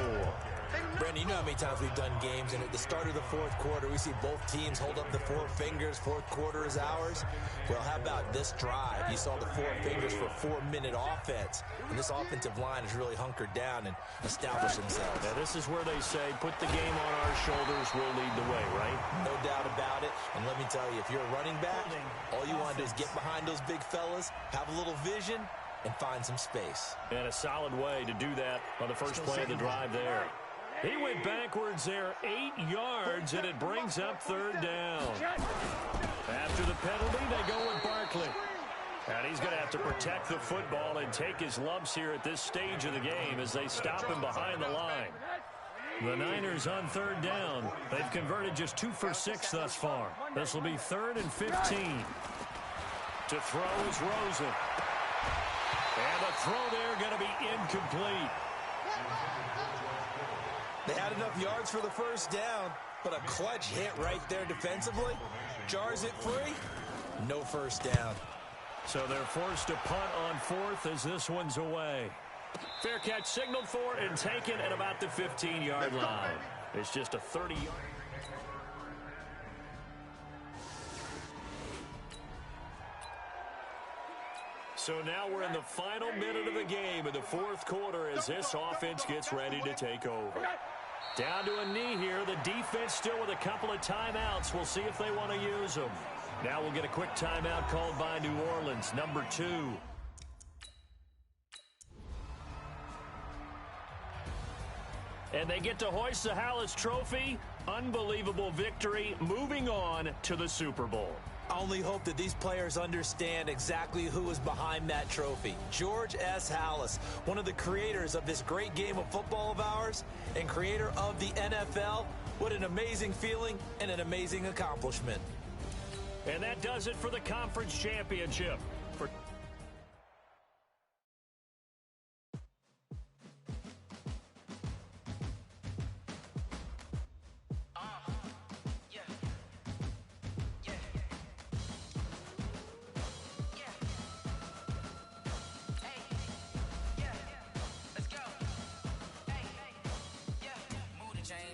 S6: Brandon, you know how many times we've done games, and at the start of the fourth quarter, we see both teams hold up the 4 fingers. Fourth quarter is ours. Well, how about this drive? You saw the 4 fingers for 4-minute offense, and this offensive line has really hunkered down and established themselves.
S4: Now, this is where they say, put the game on our shoulders, we'll lead the way, right?
S6: No doubt about it, and let me tell you, if you're a running back, all you want to do is get behind those big fellas, have a little vision, and find some space.
S4: And a solid way to do that on the first play of the drive there. He went backwards there 8 yards, and it brings up 3rd down. After the penalty, they go with Barkley. And he's going to have to protect the football and take his lumps here at this stage of the game as they stop him behind the line. The Niners on 3rd down. They've converted just 2 for 6 thus far. This will be 3rd and 15. To throw is Rosen. And the throw there going to be incomplete.
S6: They had enough yards for the first down, but a clutch hit right there defensively. Jars it free. No first down.
S4: So they're forced to punt on 4th as this one's away. Fair catch signaled for and taken at about the 15-yard line. It's just a 30-yard. So now we're in the final minute of the game in the fourth quarter as this offense gets ready to take over. Down to a knee here. The defense still with a couple of timeouts. We'll see if they want to use them. Now we'll get a quick timeout called by New Orleans, number 2. And they get to hoist the Hallis Trophy. Unbelievable victory, moving on to the Super Bowl.
S6: I only hope that these players understand exactly who is behind that trophy. George S. Hallis, one of the creators of this great game of football of ours and creator of the NFL. What an amazing feeling and an amazing accomplishment.
S4: And that does it for the conference championship. For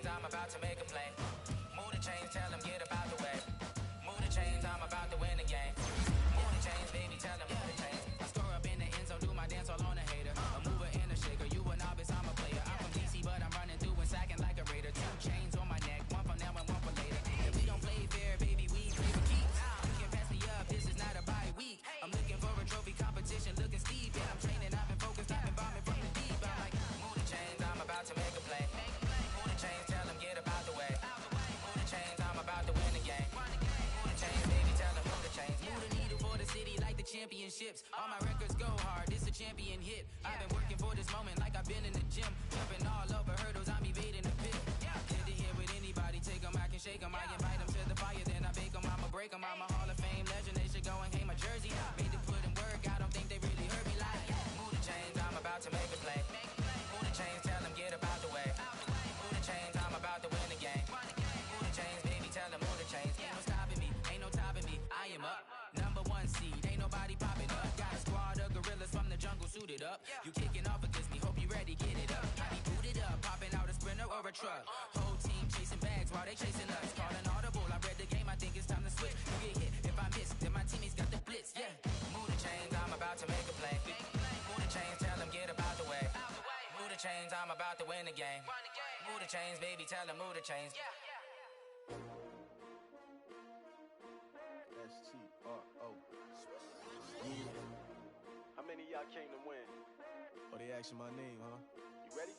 S8: I'm about to make a play. Move the chains, tell them get up out the way. Move the chains, I'm about to win the game. Move the chains, baby, tell them move the chains. I score up in the end zone, do my dance all on a hater. A mover and a shaker, you a novice, I'm a player. I'm from DC, but I'm running through and sacking like a raider. 2 chains on my neck, one for now and one for later. If we don't play fair, baby, we play for keeps. You can pass me up, this is not a bye week. I'm looking for a trophy competition, looking steep. And I'm training, I've been focused, I've been bombing from the deep. I'm like, move the chains, I'm about to make a play. Move the chains, tell them get up out the way. Move the chains, I'm about to win the game. Move the chains, baby, tell them move the chains. Move the needle for the city like the championships. All my records go hard, this a champion hit. I've been working for this moment like I've been in the gym. Jumping all over hurdles, I'm evading the pit. Clear to hear with anybody, take them, I can shake them. I invite them to the fire, then I bake them, I'ma break them. I'm a Hall of Fame legend, they should go and hang my jersey. Made them put in work, I don't think they really heard me like. Move the chains, I'm about to make a play. Move the chains, tell them get up out the way. Move the chains, I'm about to win the game. Move the chains, baby, tell them move the chains. Ain't no stopping me, ain't no topping me. I am up, #1 seed, ain't nobody popping up. Got a squad of gorillas from the jungle suited up. You kicking off against me, hope you ready, get it up. I be booted up, popping out a sprinter or a truck. Whole team chasing bags while they chasing us. Calling audible, I read the game, I think it's time to switch. You get hit, if I miss, then my teammates got the blitz, yeah. Move the chains, I'm about to make a play. Move the chains, tell them get up out the way. Move the chains, I'm about to win the game. Move the chains, baby, tell them move the chains.
S2: S-T-R-O. Yeah. How many of y'all came to win? Oh, they asking my name, huh? You ready?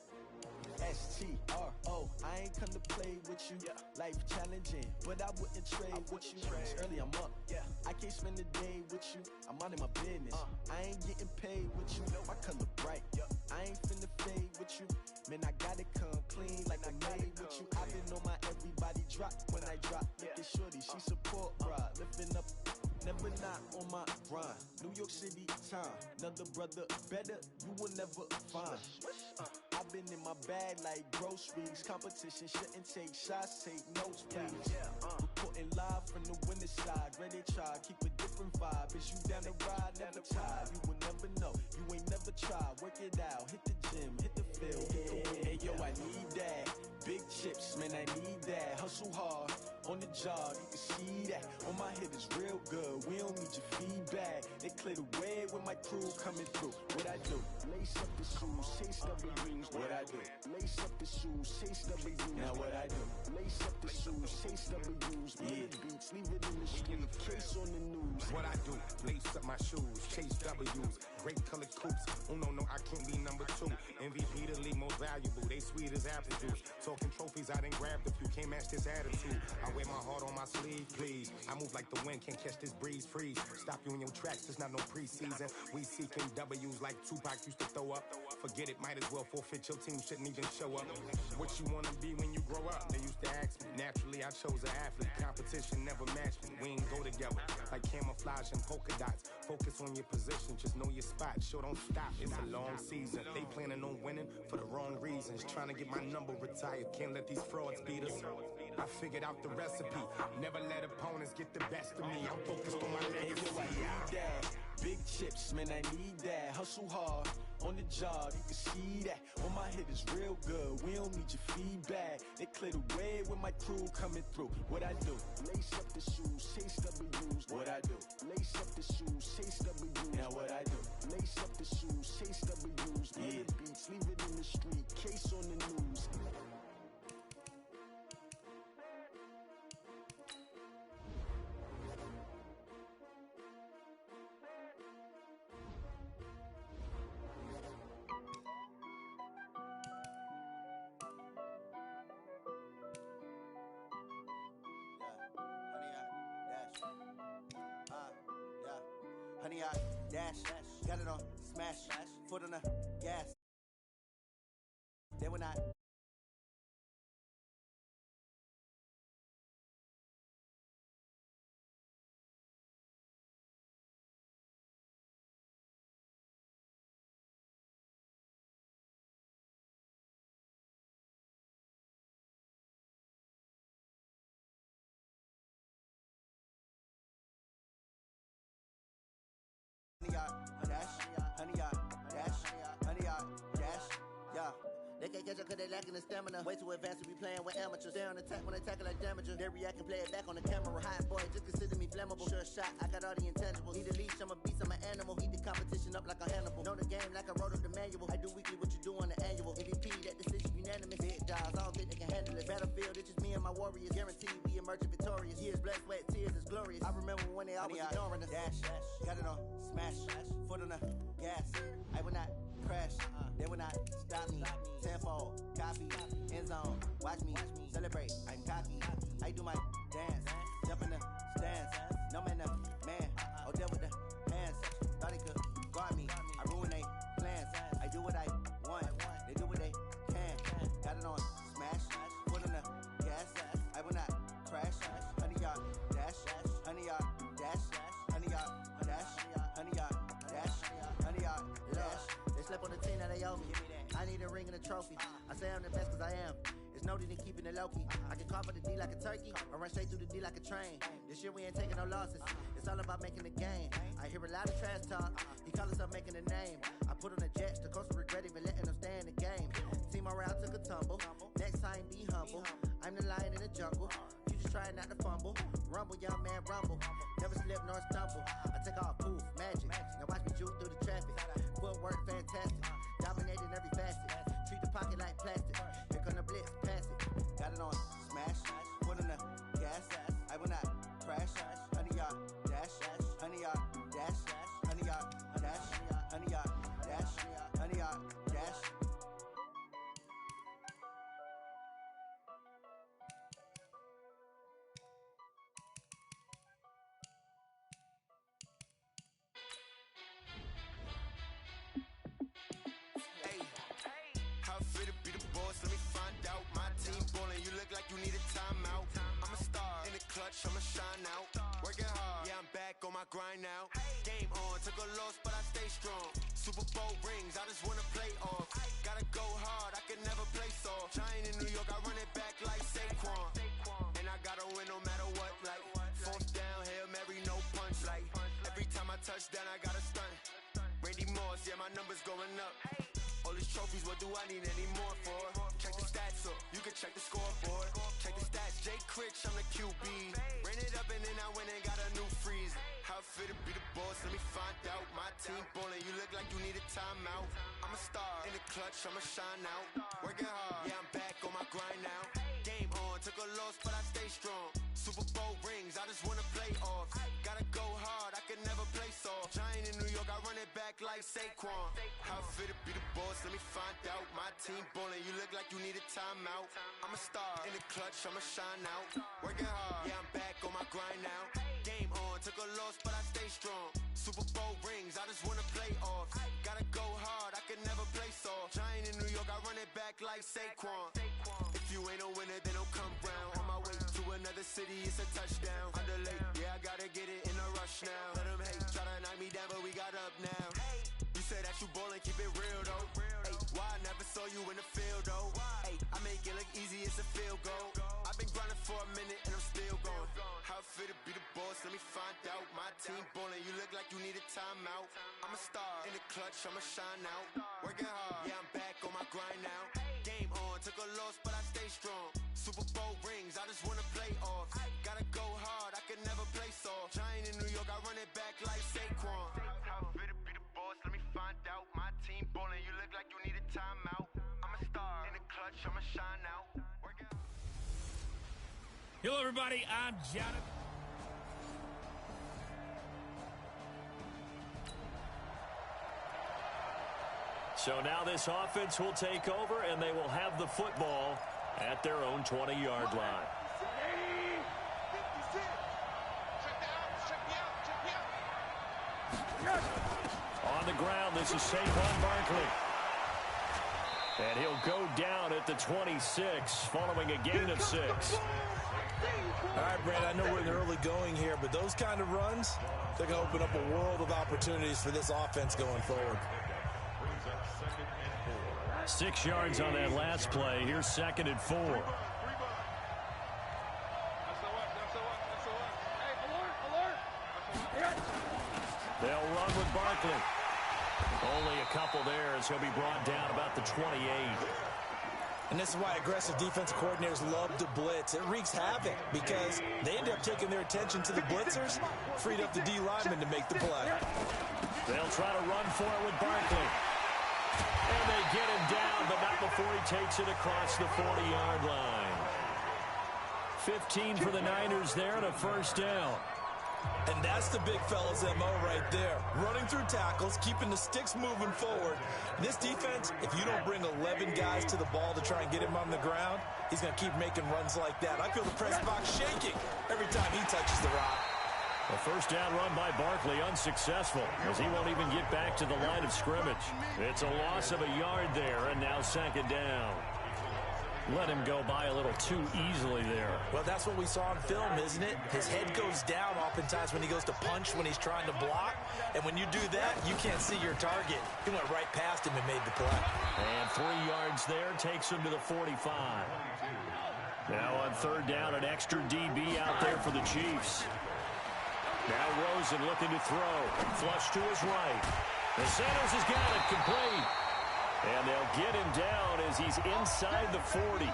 S2: S-T-R-O. I ain't come to play with you. Life challenging, but I wouldn't trade with you. It's early, I'm up. I can't spend the day with you. I'm out of my business. I ain't getting paid with you. My color bright. I ain't finna fade with you. Man, I gotta come clean like I made with you. I've been on my everybody drop when I drop. Look at shorty, she support ride. Lifting up, never not on my grind. New York City time. Another brother better, you will never find. I've been in my bag like groceries. Competition shouldn't take shots, take notes, please. Reporting live from the winter side. Ready to try, keep a different vibe. Is you down the ride, never tired. You will never know, you ain't never tried. Work it out, hit the gym, hit the field. Hey yo, I need that. Big chips, man, I need that. Hustle hard, on the job, you can see that. On my head is real good, we don't need your feedback. They clear the way with my crew coming through. What I do? Lace up the shoes, chase W's. What I do? Lace up the shoes, chase W's. Now what I do? Lace up the shoes, chase W's. Yeah, beats, leave it in the street, case on the news.
S9: What I do? Lace up my shoes, chase W's. Great colored coops. Oh no, I can't be number 2. MVP the league most valuable. They sweet as apple juice. Talking trophies, I done grabbed a few. Can't match this attitude. I wear my heart on my sleeve, please. I move like the wind, can't catch this breeze. Freeze. Stop you in your tracks. There's not no preseason. We seeking W's like Tupac used to throw up. Forget it, might as well forfeit. Your team shouldn't even show up. What you wanna be when you grow up? They used to ask me. Naturally, I chose an athlete. Competition never matched me. We ain't go together like camouflage and polka dots. Focus on your position, just know your spot. Sure, don't stop. It's a long season. They planning on winning for the wrong reasons. Trying to get my number retired. Can't let these frauds beat us. I figured out the recipe. Never let opponents get the best of me. I'm focused on my legacy.
S2: I need that. Big chips, man, I need that. Hustle hard, on the job, you can see that. On my head is real good, we don't need your feedback. They clear the way with my crew coming through. What I do? Lace up the shoes, chase W's. What I do? Lace up the shoes, chase W's. Now what I do? Lace up the shoes, chase W's. Yeah, beats, leave it in the street, case on the news.
S10: honey, I dash. Got it on smash, foot on the gas. They were not. They can't catch up cause they lacking the stamina. Way too advanced to be playing with amateurs. They on attack when they tackle like damager. They react and play it back on the camera. Hot boy, just consider me flammable. Sure shot, I got all the intangibles. Need a leash, I'm a beast, I'm an animal. Heat the competition up like a Hannibal. Know the game like I wrote up the manual. I do weekly what you do on the annual. MVP, that decision unanimous. Big dogs, I don't think they can handle it. Battlefield, it's just me and my warriors. Guaranteed we emerging victorious. Years, blood, sweat, tears is glorious. I remember when they always ignoring us. Dash, got it on smash, foot on the gas. I will not crash, they will not stop me. Tenfold, copy, end zone, watch me celebrate. I'm cocky, I do my dance, jump in the stands. No man, the man, oh deal with the hands. Thought he could guard me, I ruin they plans. I do what I want, they do what they can. Got it on smash, foot on the gas. I will not crash, honey yard dash, honey yard dash, honey yard dash, honey yard dash, honey yard dash. They slept on the team that they owe me. I need a ring and a trophy. I say I'm the best cause I am. It's no need in keeping it low-key. I can carve for the D like a turkey or run straight through the D like a train. This year we ain't taking no losses. It's all about making the game. I hear a lot of trash talk. He call us up making a name. I put on the Jets. The coach will regret even letting them stay in the game. Team morale took a tumble. Next time be humble. I'm the lion in the jungle. You just try not to fumble. Rumble, young man, rumble. Never slip nor stumble. I take off poof, magic. Now watch me juke through the traffic. Footwork fantastic. Dominating every facet. Treat the pocket like plastic. Here come the blitz, pass it. Got it on smash, foot on the gas. I will not crash. Honey yard dash, honey yard dash, honey yard dash, honey yard dash, honey yard dash.
S2: How fit to be the boss? Let me find out. My team ballin', you look like you need a timeout. I'm a star in the clutch, I'ma shine out. Working hard, yeah, I'm back on my grind now. Game on, took a loss, but I stay strong. Super Bowl rings, I just wanna play off. Gotta go hard, I can never play soft. Giant in New York, I run it back like Saquon. And I gotta win no matter what, like fourth down, Hail Mary, no punch. Like every time I touch down, I gotta stunt. Randy Moss, yeah, my numbers going up. All these trophies, what do I need any more for? Check the stats up, you can check the scoreboard. Check the stats, Jay Critch, I'm the QB. Ran it up and then I went and got a new freeze. How fit to be the boss, let me find out. My team ballin', you look like you need a timeout. I'm a star in the clutch, I'ma shine out. Working hard, yeah, I'm back on my grind now. Game on, took a loss, but I stay strong. Super Bowl rings, I just wanna play off. Gotta go hard, I can never play soft. Giant in New York, I run it back like Saquon. How fit to be the boss, let me find out. My team ballin', you look like you need a timeout. I'm a star in the clutch, I'ma shine out. Working hard, yeah, I'm back on my grind now. Game on, took a loss, but I stay strong. Super Bowl rings, I just wanna play off. Gotta go hard, I can never play soft. Giant in New York, I run it back like Saquon. If you ain't a winner, then don't come round. On my way to another city, it's a touchdown. Underlay, yeah, I gotta get it in a rush now. Let them hate, try to knock me down, but we got up now. You say that you ballin', keep it real though. Ay, why I never saw you in the field though? Ay, I make it look easy, it's a field goal. I've been grinding for a minute and I'm still going. How fit to be the boss, let me find out. My team ballin', you look like you need a timeout. I'm a star in the clutch, I'ma shine out. Working hard, yeah, I'm back on my grind now. Game on, took a loss, but I stay strong. Super Bowl rings, I just wanna play off. Gotta go hard, I can never play soft. Giant in New York, I run it back like Saquon. How fit to be the boss, let me find out. My team ballin', you look like you need a timeout. I'm a star in the clutch, I'ma shine out.
S3: Hello, everybody. I'm Jonathan.
S4: So now this offense will take over, and they will have the football at their own 20-yard line. On the ground, this is Saquon Barkley. And he'll go down at the 26 following a gain of 6.
S6: All right, Brad, I know we're in the early going here, but those kind of runs, they're going to open up a world of opportunities for this offense going forward.
S4: 6 yards on that last play. Here's 2nd and 4. They'll run with Barkley. Only a couple there as he'll be brought down about the 28.
S6: And this is why aggressive defensive coordinators love to blitz. It wreaks havoc because they end up taking their attention to the blitzers, freed up the D lineman to make the play.
S4: They'll try to run for it with Barkley. And they get him down, but not before he takes it across the 40-yard line. 15 for the Niners there and a first down.
S6: And that's the big fella's MO right there. Running through tackles, keeping the sticks moving forward. This defense, if you don't bring 11 guys to the ball to try and get him on the ground, he's going to keep making runs like that. I feel the press box shaking every time he touches the rock.
S4: A first down run by Barkley unsuccessful as he won't even get back to the line of scrimmage. It's a loss of a yard there, and now 2nd down. Let him go by a little too easily there.
S6: Well, that's what we saw on film, isn't it? His head goes down oftentimes when he goes to punch, when he's trying to block. And when you do that, you can't see your target. He went right past him and made the play.
S4: And 3 yards there takes him to the 45. Now on 3rd down, an extra DB out there for the Chiefs. Now Rosen looking to throw. Flush to his right. The Sanders has got it complete. And they'll get him down as he's inside the 40.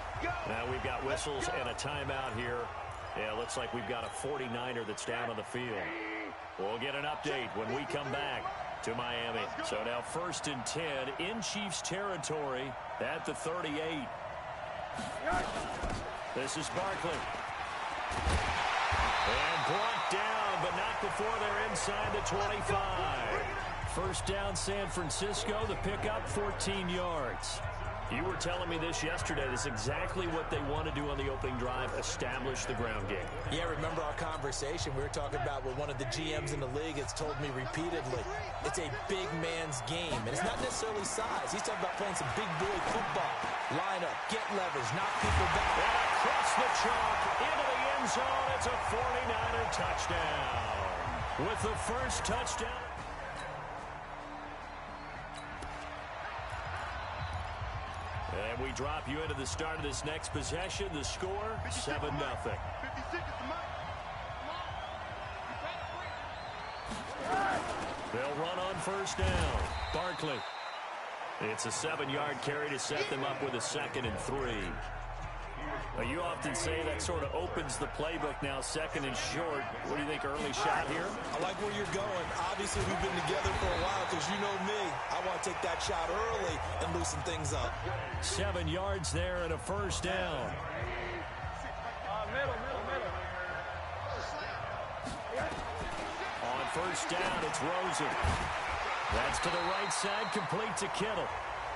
S4: Now we've got whistles and a timeout here. Yeah, it looks like we've got a 49er that's down on the field. We'll get an update when we come back to Miami. So now 1st and 10 in Chiefs territory at the 38. This is Barkley. And brought down, but not before they're inside the 25. First down, San Francisco. The pickup, 14 yards. You were telling me this yesterday. This is exactly what they want to do on the opening drive, establish the ground game.
S6: Yeah, remember our conversation? We were talking about what one of the GMs in the league has told me repeatedly. It's a big man's game, and it's not necessarily size. He's talking about playing some big boy football. Line up, get leverage, knock people down.
S4: And across the chalk, into the end zone. It's a 49er touchdown. With the first touchdown. And we drop you into the start of this next possession. The score, 7-0. They'll run on first down. Barkley. It's a 7-yard carry to set them up with a 2nd and 3. Now, you often say that sort of opens the playbook now, 2nd and short. What do you think, early shot here?
S6: I like where you're going. Obviously, we've been together for a while because you know me. I want to take that shot early and loosen things up.
S4: 7 yards there and a first down.
S5: Middle.
S4: On first down, it's Rosen. That's to the right side, complete to Kittle.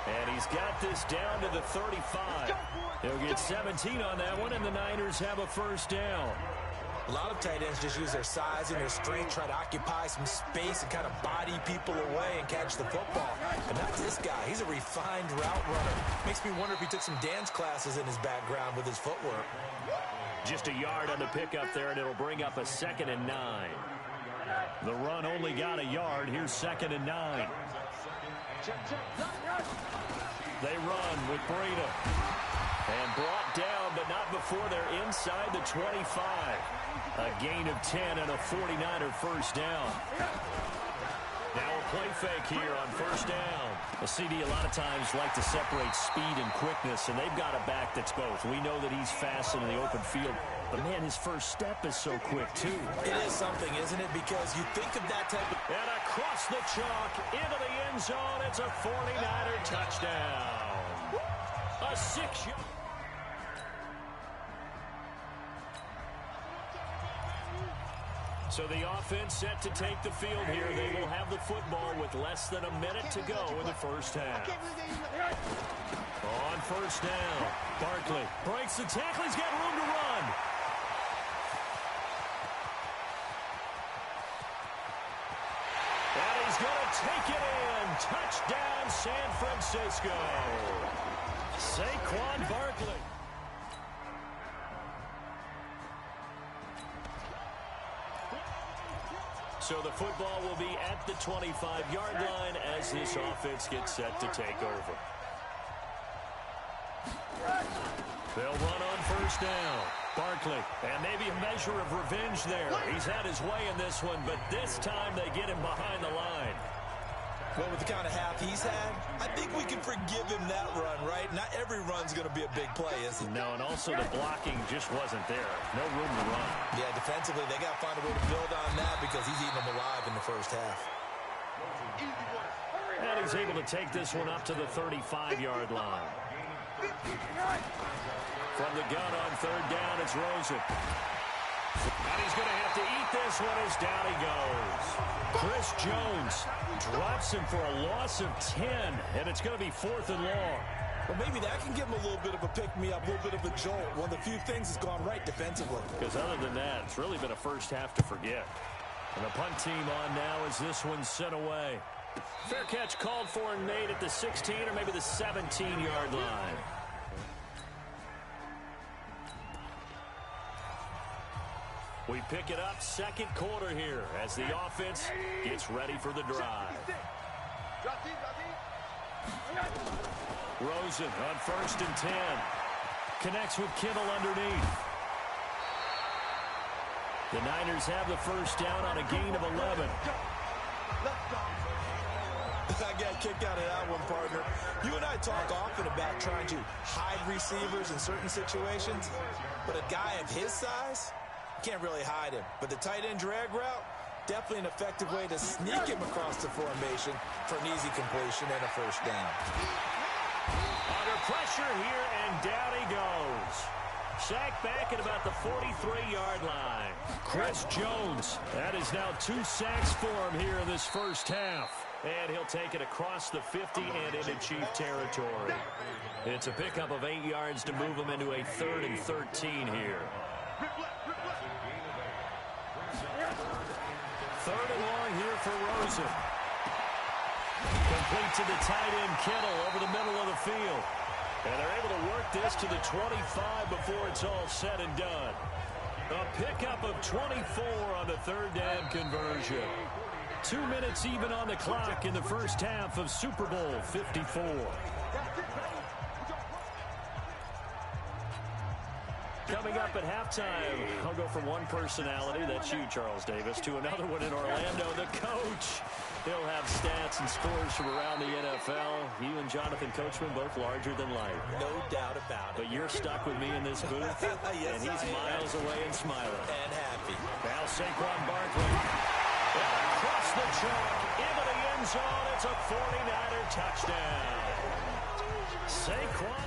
S4: And he's got this down to the 35. He'll get 17 on that one, and the Niners have a first down.
S6: A lot of tight ends just use their size and their strength, try to occupy some space and kind of body people away and catch the football. But not this guy. He's a refined route runner. Makes me wonder if he took some dance classes in his background with his footwork.
S4: Just a yard on the pickup there, and it'll bring up a 2nd and 9. The run only got a yard. Here's 2nd and 9. They run with Breida. And brought down, but not before they're inside the 25. A gain of 10 and a 49er first down. Now a play fake here on first down. The CD a lot of times like to separate speed and quickness, and they've got a back that's both. We know that he's fast in the open field, but man, his first step is so quick too.
S6: It is something, isn't it? Because you think of that type of...
S4: And across the chalk, into the end zone, it's a 49er touchdown. A 6-yard... So the offense set to take the field here. They will have the football with less than a minute to go in the first half. On first down, Barkley breaks the tackle. He's got room to run. And he's He's going to take it in. Touchdown, San Francisco. Saquon Barkley. So the football will be at the 25-yard line as this offense gets set to take over. They'll run on first down. Barkley, and maybe a measure of revenge there. He's had his way in this one, but this time they get him behind the line.
S6: Well, with the kind of half he's had, I think we can forgive him that run, right? Not every run's going to be a big play, is it?
S4: No, and also the blocking just wasn't there. No room to run.
S6: Yeah, defensively, they got to find a way to build on that because he's eating them alive in the first half.
S4: And he's able to take this one up to the 35-yard line. From the gun on third down, it's Rosen. And he's going to have to eat this one as down he goes. Chris Jones drops him for a loss of 10, and it's going to be 4th and long.
S6: Well, maybe that can give him a little bit of a pick-me-up, a little bit of a jolt. One of the few things that's gone right defensively.
S4: Because other than that, it's really been a first half to forget. And the punt team on now as this one's sent away. Fair catch called for and made at the 16 or maybe the 17-yard line. We pick it up second quarter here as the offense gets ready for the drive. Rosen on 1st and 10. Connects with Kittle underneath. The Niners have the first down on a gain of 11.
S6: I got kicked out of that one, partner. You and I talk often about trying to hide receivers in certain situations, but a guy of his size can't really hide him. But the tight end drag route, definitely an effective way to sneak him across the formation for an easy completion and a first down.
S4: Under pressure here, and down he goes. Sacked back at about the 43-yard line. Chris Jones, that is now 2 sacks for him here in this first half. And he'll take it across the 50 and into Chief territory. It's a pickup of 8 yards to move him into a 3rd and 13 here. 3rd and long here for Rosen. Complete to the tight end Kittle over the middle of the field. And they're able to work this to the 25 before it's all said and done. A pickup of 24 on the 3rd down conversion. 2 minutes even on the clock in the first half of Super Bowl 54. Coming up at halftime, I'll go from one personality, that's you, Charles Davis, to another one in Orlando, the coach. He'll have stats and scores from around the NFL. You and Jonathan Coachman both larger than life.
S6: No doubt about it.
S4: But you're stuck with me in this booth,
S6: yes,
S4: and he's miles away and smiling.
S6: And happy.
S4: Now Saquon Barkley. And across the chalk, into the end zone, it's a 49er touchdown. Saquon.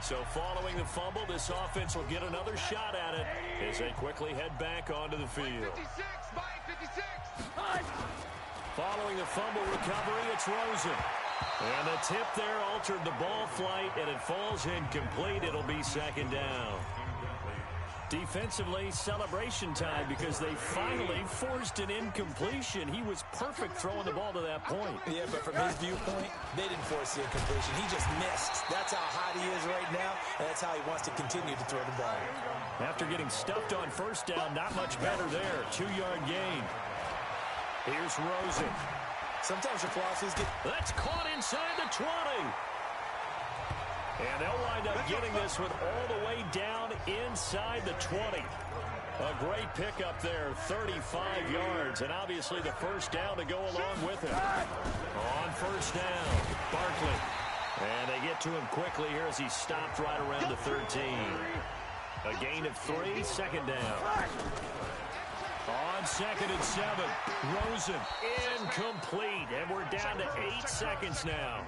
S4: So following the fumble, this offense will get another shot at it as they quickly head back onto the field.
S5: 56, Mike, 56.
S4: Following the fumble recovery, it's Rosen. And the tip there altered the ball flight, and it falls incomplete. It'll be 2nd down. Defensively, celebration time because they finally forced an incompletion. He was perfect throwing the ball to that point.
S6: Yeah, but from his viewpoint, they didn't force the incompletion. He just missed. That's how hot he is right now, and that's how he wants to continue to throw the ball.
S4: After getting stuffed on first down, not much better there. 2-yard gain. Here's Rosen.
S6: Sometimes your philosophies get...
S4: That's caught inside the 20. And they'll wind up getting this one all the way down inside the 20. A great pickup there, 35 yards, and obviously the first down to go along with it. On first down, Barkley. And they get to him quickly here as he stopped right around the 13. A gain of 3, 2nd down. On 2nd and 7, Rosen incomplete, and we're down to 8 seconds now.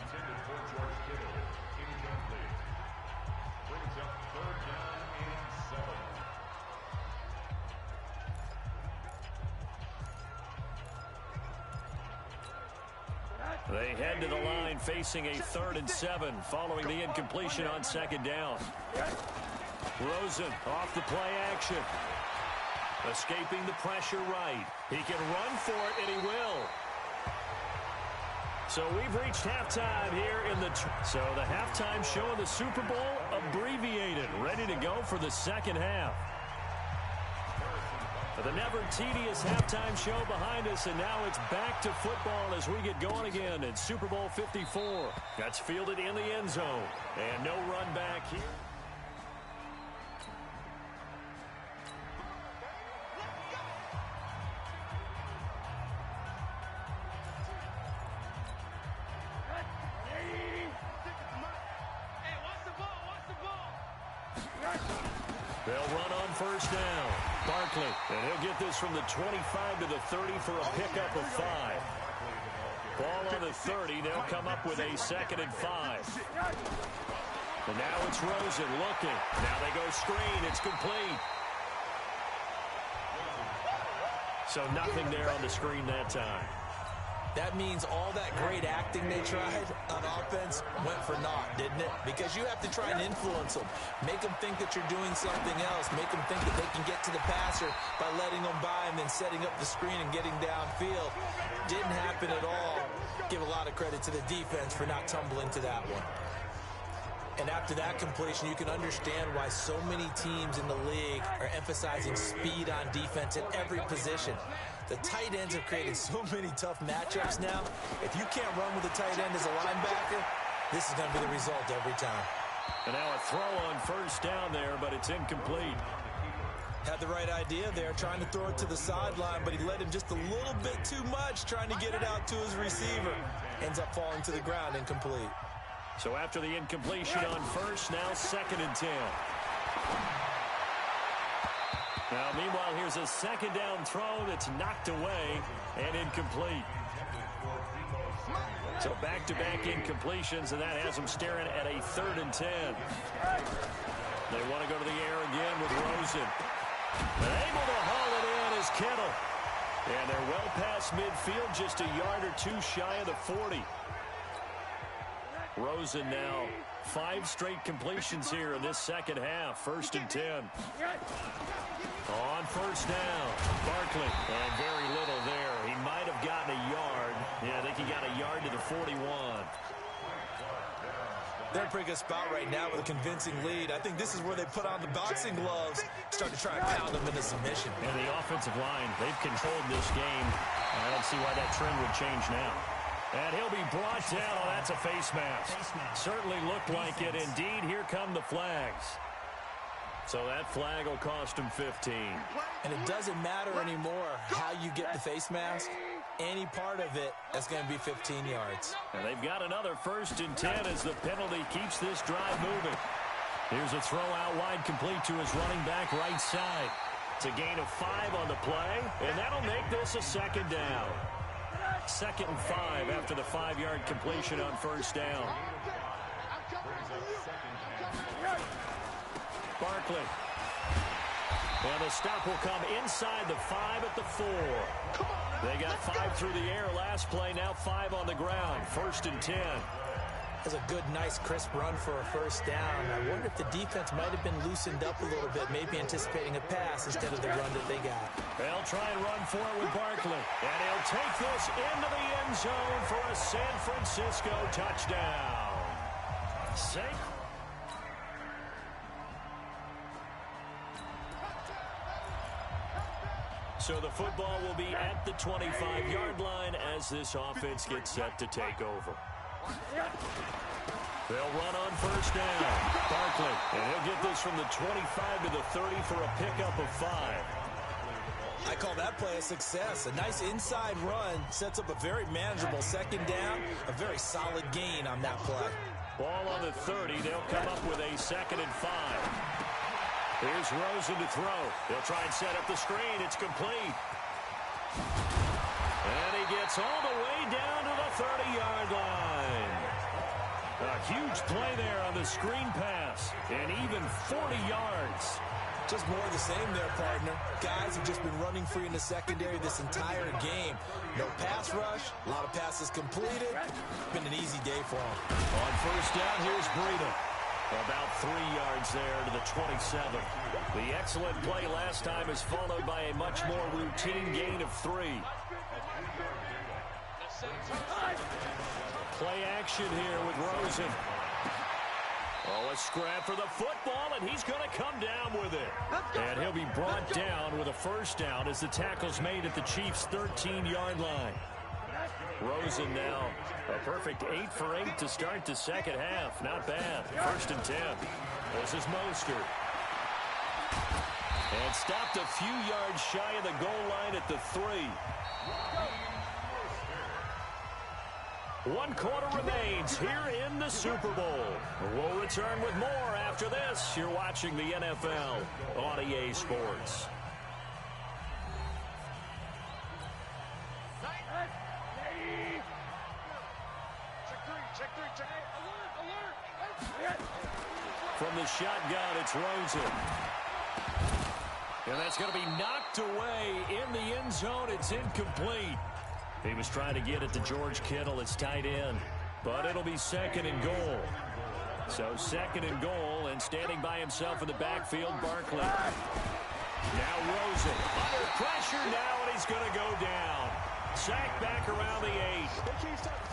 S4: They head to the line facing a 3rd and 7 following the incompletion on 2nd down. Rosen off the play action. Escaping the pressure right. He can run for it, and he will. So we've reached halftime here in the... So the halftime show of the Super Bowl abbreviated, ready to go for the second half. The never tedious halftime show behind us, and now it's back to football as we get going again in Super Bowl 54. That's fielded in the end zone, and no run back here. They'll run on first down. Barkley, and he'll get this from the 25 to the 30 for a pickup of 5. Ball on the 30. They'll come up with a 2nd and 5. And now it's Rosen looking. Now they go screen. It's complete. So nothing there on the screen that time.
S6: That means all that great acting they tried on offense went for naught, didn't it? Because you have to try and influence them. Make them think that you're doing something else. Make them think that they can get to the passer by letting them by and then setting up the screen and getting downfield. Didn't happen at all. Give a lot of credit to the defense for not tumbling to that one. And after that completion, you can understand why so many teams in the league are emphasizing speed on defense at every position. The tight ends have created so many tough matchups now. If you can't run with a tight end as a linebacker, this is going to be the result every time.
S4: And now a throw on first down there, but it's incomplete.
S6: Had the right idea there, trying to throw it to the sideline, but he let him just a little bit too much, trying to get it out to his receiver. Ends up falling to the ground, incomplete.
S4: So after the incompletion on first, now 2nd and 10. Now, meanwhile, here's a 2nd down throw that's knocked away and incomplete. So back-to-back incompletions, and that has them staring at a 3rd and 10. They want to go to the air again with Rosen. And able to haul it in is Kittle. And they're well past midfield, just a yard or two shy of the 40. Rosen now 5 straight completions here in this second half. 1st and 10. On first down, Barkley. And very little there. He might have gotten a yard. Yeah, I think he got a yard to the 41.
S6: They're in a pretty good spot right now with a convincing lead. I think this is where they put on the boxing gloves, start to try and pound them into submission.
S4: And the offensive line, they've controlled this game. I don't see why that trend would change now. And he'll be brought down. Oh, that's a face mask. Certainly looked like it. Indeed, here come the flags. So that flag will cost him 15.
S6: And it doesn't matter anymore how you get the face mask. Any part of it is going to be 15 yards.
S4: And they've got another 1st and 10 as the penalty keeps this drive moving. Here's a throw out wide, complete to his running back right side. It's a gain of 5 on the play, and that'll make this a 2nd down. 2nd and 5 after the 5-yard completion on first down. Barkley. And the stop will come inside the 5 at the 4. They got 5 through the air last play, now 5 on the ground. 1st and 10.
S6: That's a good, nice, crisp run for a first down. I wonder if the defense might have been loosened up a little bit, maybe anticipating a pass instead of the run that they got.
S4: They'll try and run for it with Barkley. And he'll take this into the end zone for a San Francisco touchdown. So the football will be at the 25-yard line as this offense gets set to take over. They'll run on first down. Barkley, and he'll get this from the 25 to the 30 for a pickup of 5.
S6: I call that play a success. A nice inside run sets up a very manageable 2nd down, a very solid gain on that play.
S4: Ball on the 30. They'll come up with a 2nd and 5. Here's Rosen to throw. They'll try and set up the screen. It's complete. And he gets all the way down to the 30-yard line. A huge play there on the screen pass. And even 40 yards.
S6: Just more of the same there, partner. Guys have just been running free in the secondary this entire game. No pass rush, a lot of passes completed. Been an easy day for them.
S4: On first down, here's Breida. About 3 yards there to the 27. The excellent play last time is followed by a much more routine gain of 3. Play action here with Rosen. Oh, a scrap for the football, and he's going to come down with it. And he'll be brought down with a first down as the tackle's made at the Chiefs' 13-yard line. Rosen now a perfect 8 for 8 to start the second half. Not bad. 1st and 10. This is Mostert. And stopped a few yards shy of the goal line at the 3. 1 quarter remains here in the Super Bowl. We'll return with more after this. You're watching the NFL on EA Sports. From the shotgun, it's Rosen. And that's going to be knocked away in the end zone. It's incomplete. He was trying to get it to George Kittle. It's tight end. But it'll be 2nd and goal. So 2nd and goal, and standing by himself in the backfield, Barkley. Now Rosen under pressure now, and he's going to go down. Sacked back around the 8.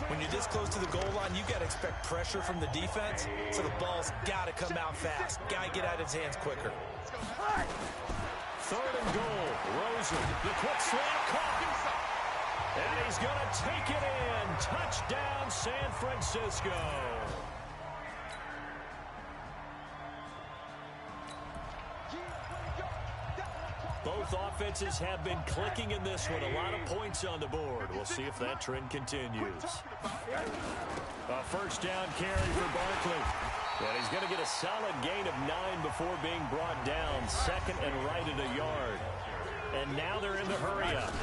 S6: When you're this close to the goal line, you got to expect pressure from the defense, so the ball's got to come out fast. Got to get out of his hands quicker.
S4: 3rd and goal. Rosen, the quick slant caught. And he's going to take it in. Touchdown, San Francisco. Both offenses have been clicking in this one. A lot of points on the board. We'll see if that trend continues. A first down carry for Barkley. And he's going to get a solid gain of 9 before being brought down. 2nd and right at a yard. And now they're in the hurry up.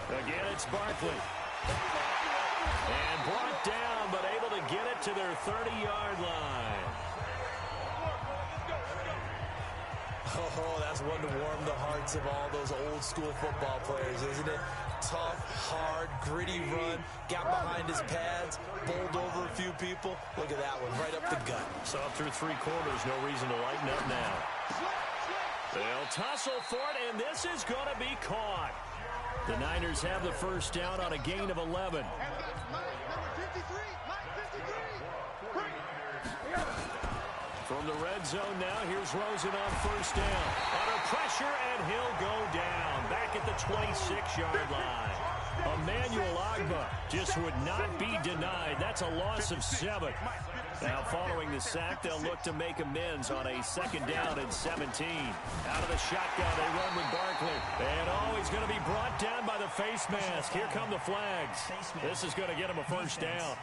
S4: Again, it's Barkley. And brought down, but able to get it to their 30-yard line.
S6: Oh, that's one to warm the hearts of all those old-school football players, isn't it? Tough, hard, gritty run. Got behind his pads, bowled over a few people. Look at that one, right up the gut.
S4: So through 3 quarters, no reason to lighten up now. They'll tussle for it, and this is going to be caught. The Niners have the first down on a gain of 11. From the red zone now, here's Rosen on first down. Under pressure, and he'll go down. Back at the 26-yard line. Emmanuel Ogbah just would not be denied. That's a loss of 7. Now, following the sack, they'll look to make amends on a 2nd down and 17. Out of the shotgun, they run with Barkley. And, he's going to be brought down by the face mask. Here come the flags. This is going to get him a first down.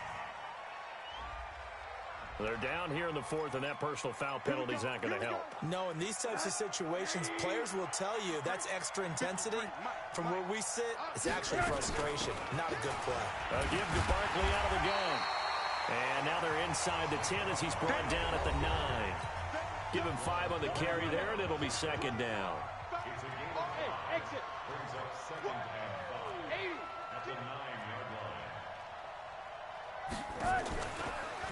S4: They're down here in the 4th, and that personal foul penalty is not going to help.
S6: No, in these types of situations, players will tell you that's extra intensity. From where we sit, it's actually frustration, not a good play.
S4: A give to Barkley out of the gun. And now they're inside the 10 as he's brought down at the 9. Give him 5 on the carry there, and it'll be 2nd down.
S5: Exit.
S7: Brings up 2nd and 5 at the 9-yard line.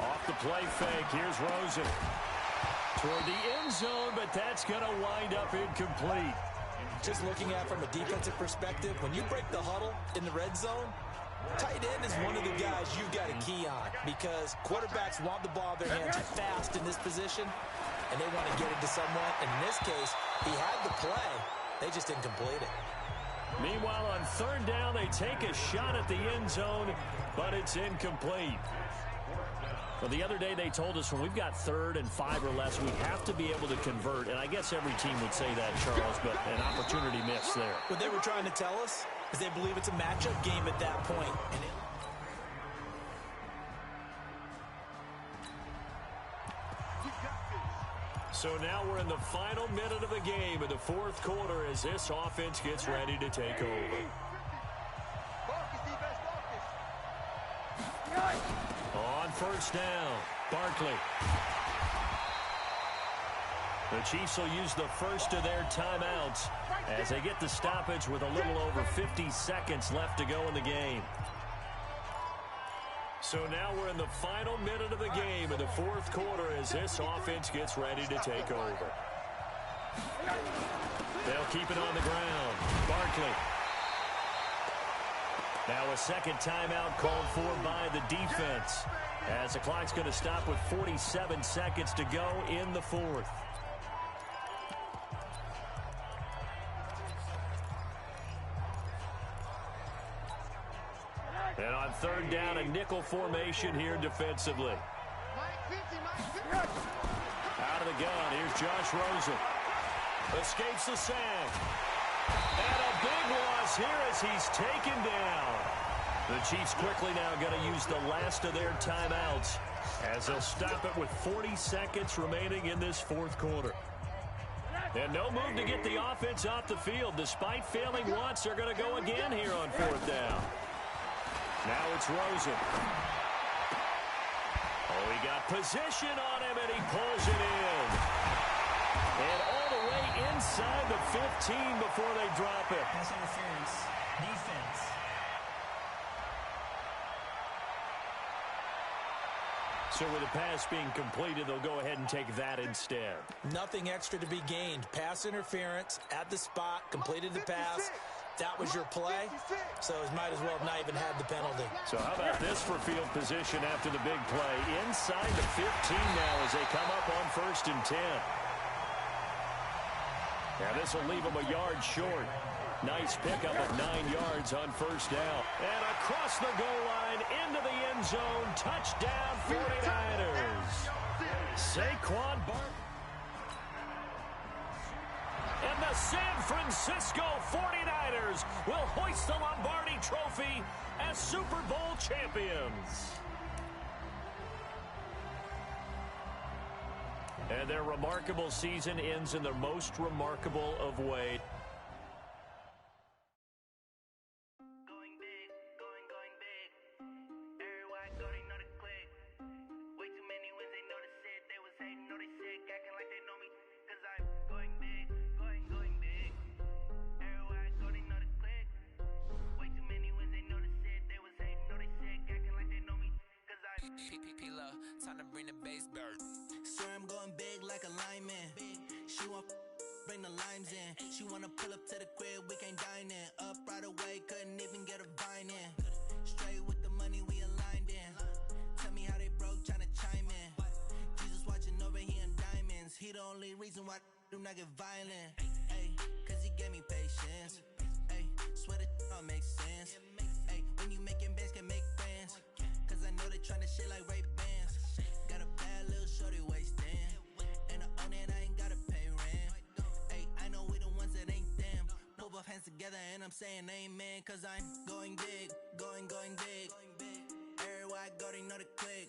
S4: Off the play fake, here's Rosen. Toward the end zone, but that's going to wind up incomplete.
S6: Just looking at it from a defensive perspective, when you break the huddle in the red zone, tight end is one of the guys you've got to key on because quarterbacks want the ball in their hands fast in this position, and they want to get it to someone. And in this case, he had the play. They just didn't complete it.
S4: Meanwhile, on 3rd down, they take a shot at the end zone, but it's incomplete. Well, the other day they told us when we've got 3rd and 5 or less, we have to be able to convert. And I guess every team would say that, Charles, but an opportunity missed there.
S6: What they were trying to tell us is they believe it's a matchup game at that point.
S4: So now we're in the final minute of the game in the 4th quarter as this offense gets ready to take over. On first down, Barkley. The Chiefs will use the first of their timeouts as they get the stoppage with a little over 50 seconds left to go in the game. So now we're in the final minute of the game in the fourth quarter as this offense gets ready to take over. They'll keep it on the ground. Barkley. Now a second timeout called for by the defense, as the clock's going to stop with 47 seconds to go in the fourth. And on third down, a nickel formation here defensively. Out of the gun, here's Josh Rosen. Escapes the sack. And a big loss here as he's taken down. The Chiefs quickly now going to use the last of their timeouts as they'll stop it with 40 seconds remaining in this fourth quarter. And no move to get the offense off the field. Despite failing once, they're going to go again here on fourth down. Now it's Rosen. Oh, he got position on him, and he pulls it in. And all the way inside the 15 before they drop it.
S11: Pass interference. Defense.
S4: So with the pass being completed, they'll go ahead and take that instead.
S6: Nothing extra to be gained. Pass interference at the spot, completed the pass. That was your play, so it might as well have not even had the penalty.
S4: So how about this for field position after the big play? Inside the 15 now as they come up on 1st and 10. Now this will leave them a yard short. Nice pickup of 9 yards on 1st down. And across the goal line into the end zone. Touchdown 49ers. Saquon Barkley. And the San Francisco 49ers will hoist the Lombardi Trophy as Super Bowl champions. And their remarkable season ends in the most remarkable of ways.
S8: Time to bring the base bird.
S10: Sir, I'm going big like a lineman. She want bring the limes in. She wanna pull up to the crib, we can't dine in. Up right away, couldn't even get a vine in. Straight with the money we aligned in. Tell me how they broke, tryna chime in. Jesus watching over here in diamonds. He the only reason why I do not get violent. Ay, cause he gave me patience. Ay, swear that all makes sense. Ay, when you making bands can make friends. Cause I know they tryna shit like Ray Bans. Got a bad little shorty wasting. And I own it, I ain't gotta pay rent. Ay, I know we the ones that ain't them. Pull both hands together and I'm saying amen. Cause I'm going big, going big. Everywhere I go, they know the click.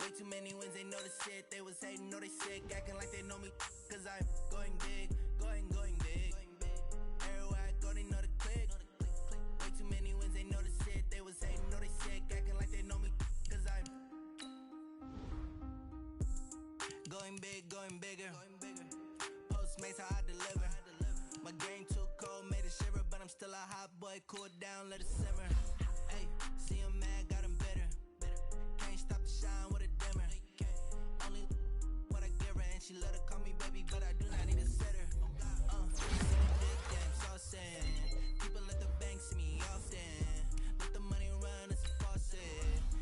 S10: Way too many wins, they know the shit. They was hating, know they sick, acting like they know me. Cause I'm going big, going big. Everywhere I go, they know the click. Way too many wins, they know the shit. They was hating, know they sick, acting like they know me. Cause I'm going big, going bigger. Postmates how I deliver. My game too cold, made it shiver, but I'm still a hot boy. Cool down, let it simmer. Hey, see him mad, got him bitter. Can't stop the shine with a dimmer. Only what I give her, and she let her call me baby, but I do not need a sitter. Big game, so saying. People at the bank see me often. Let the money run, it's a faucet.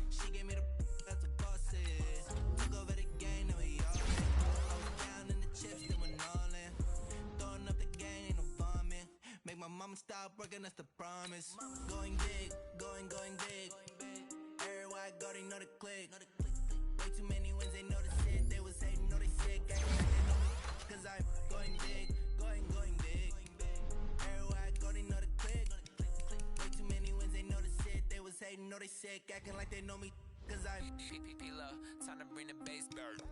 S10: She gave me the that's a bosses. Took over the game, now we all in. I was down in the chips, then went all in. Throwing up the game, ain't no vomit. Make my mama stop working, that's the promise. Going big, going big. Everywhere I go, they know the click. Way too many wins, they know the shit. They was hating, know they sick, acting like they know me. Cause I'm going big, going big. Everywhere I go, they know the click. Way too many wins, they know the shit. They was hating, know they sick, acting like they know me. Cause I'm
S8: P-P-P-Love, time to bring the base bird.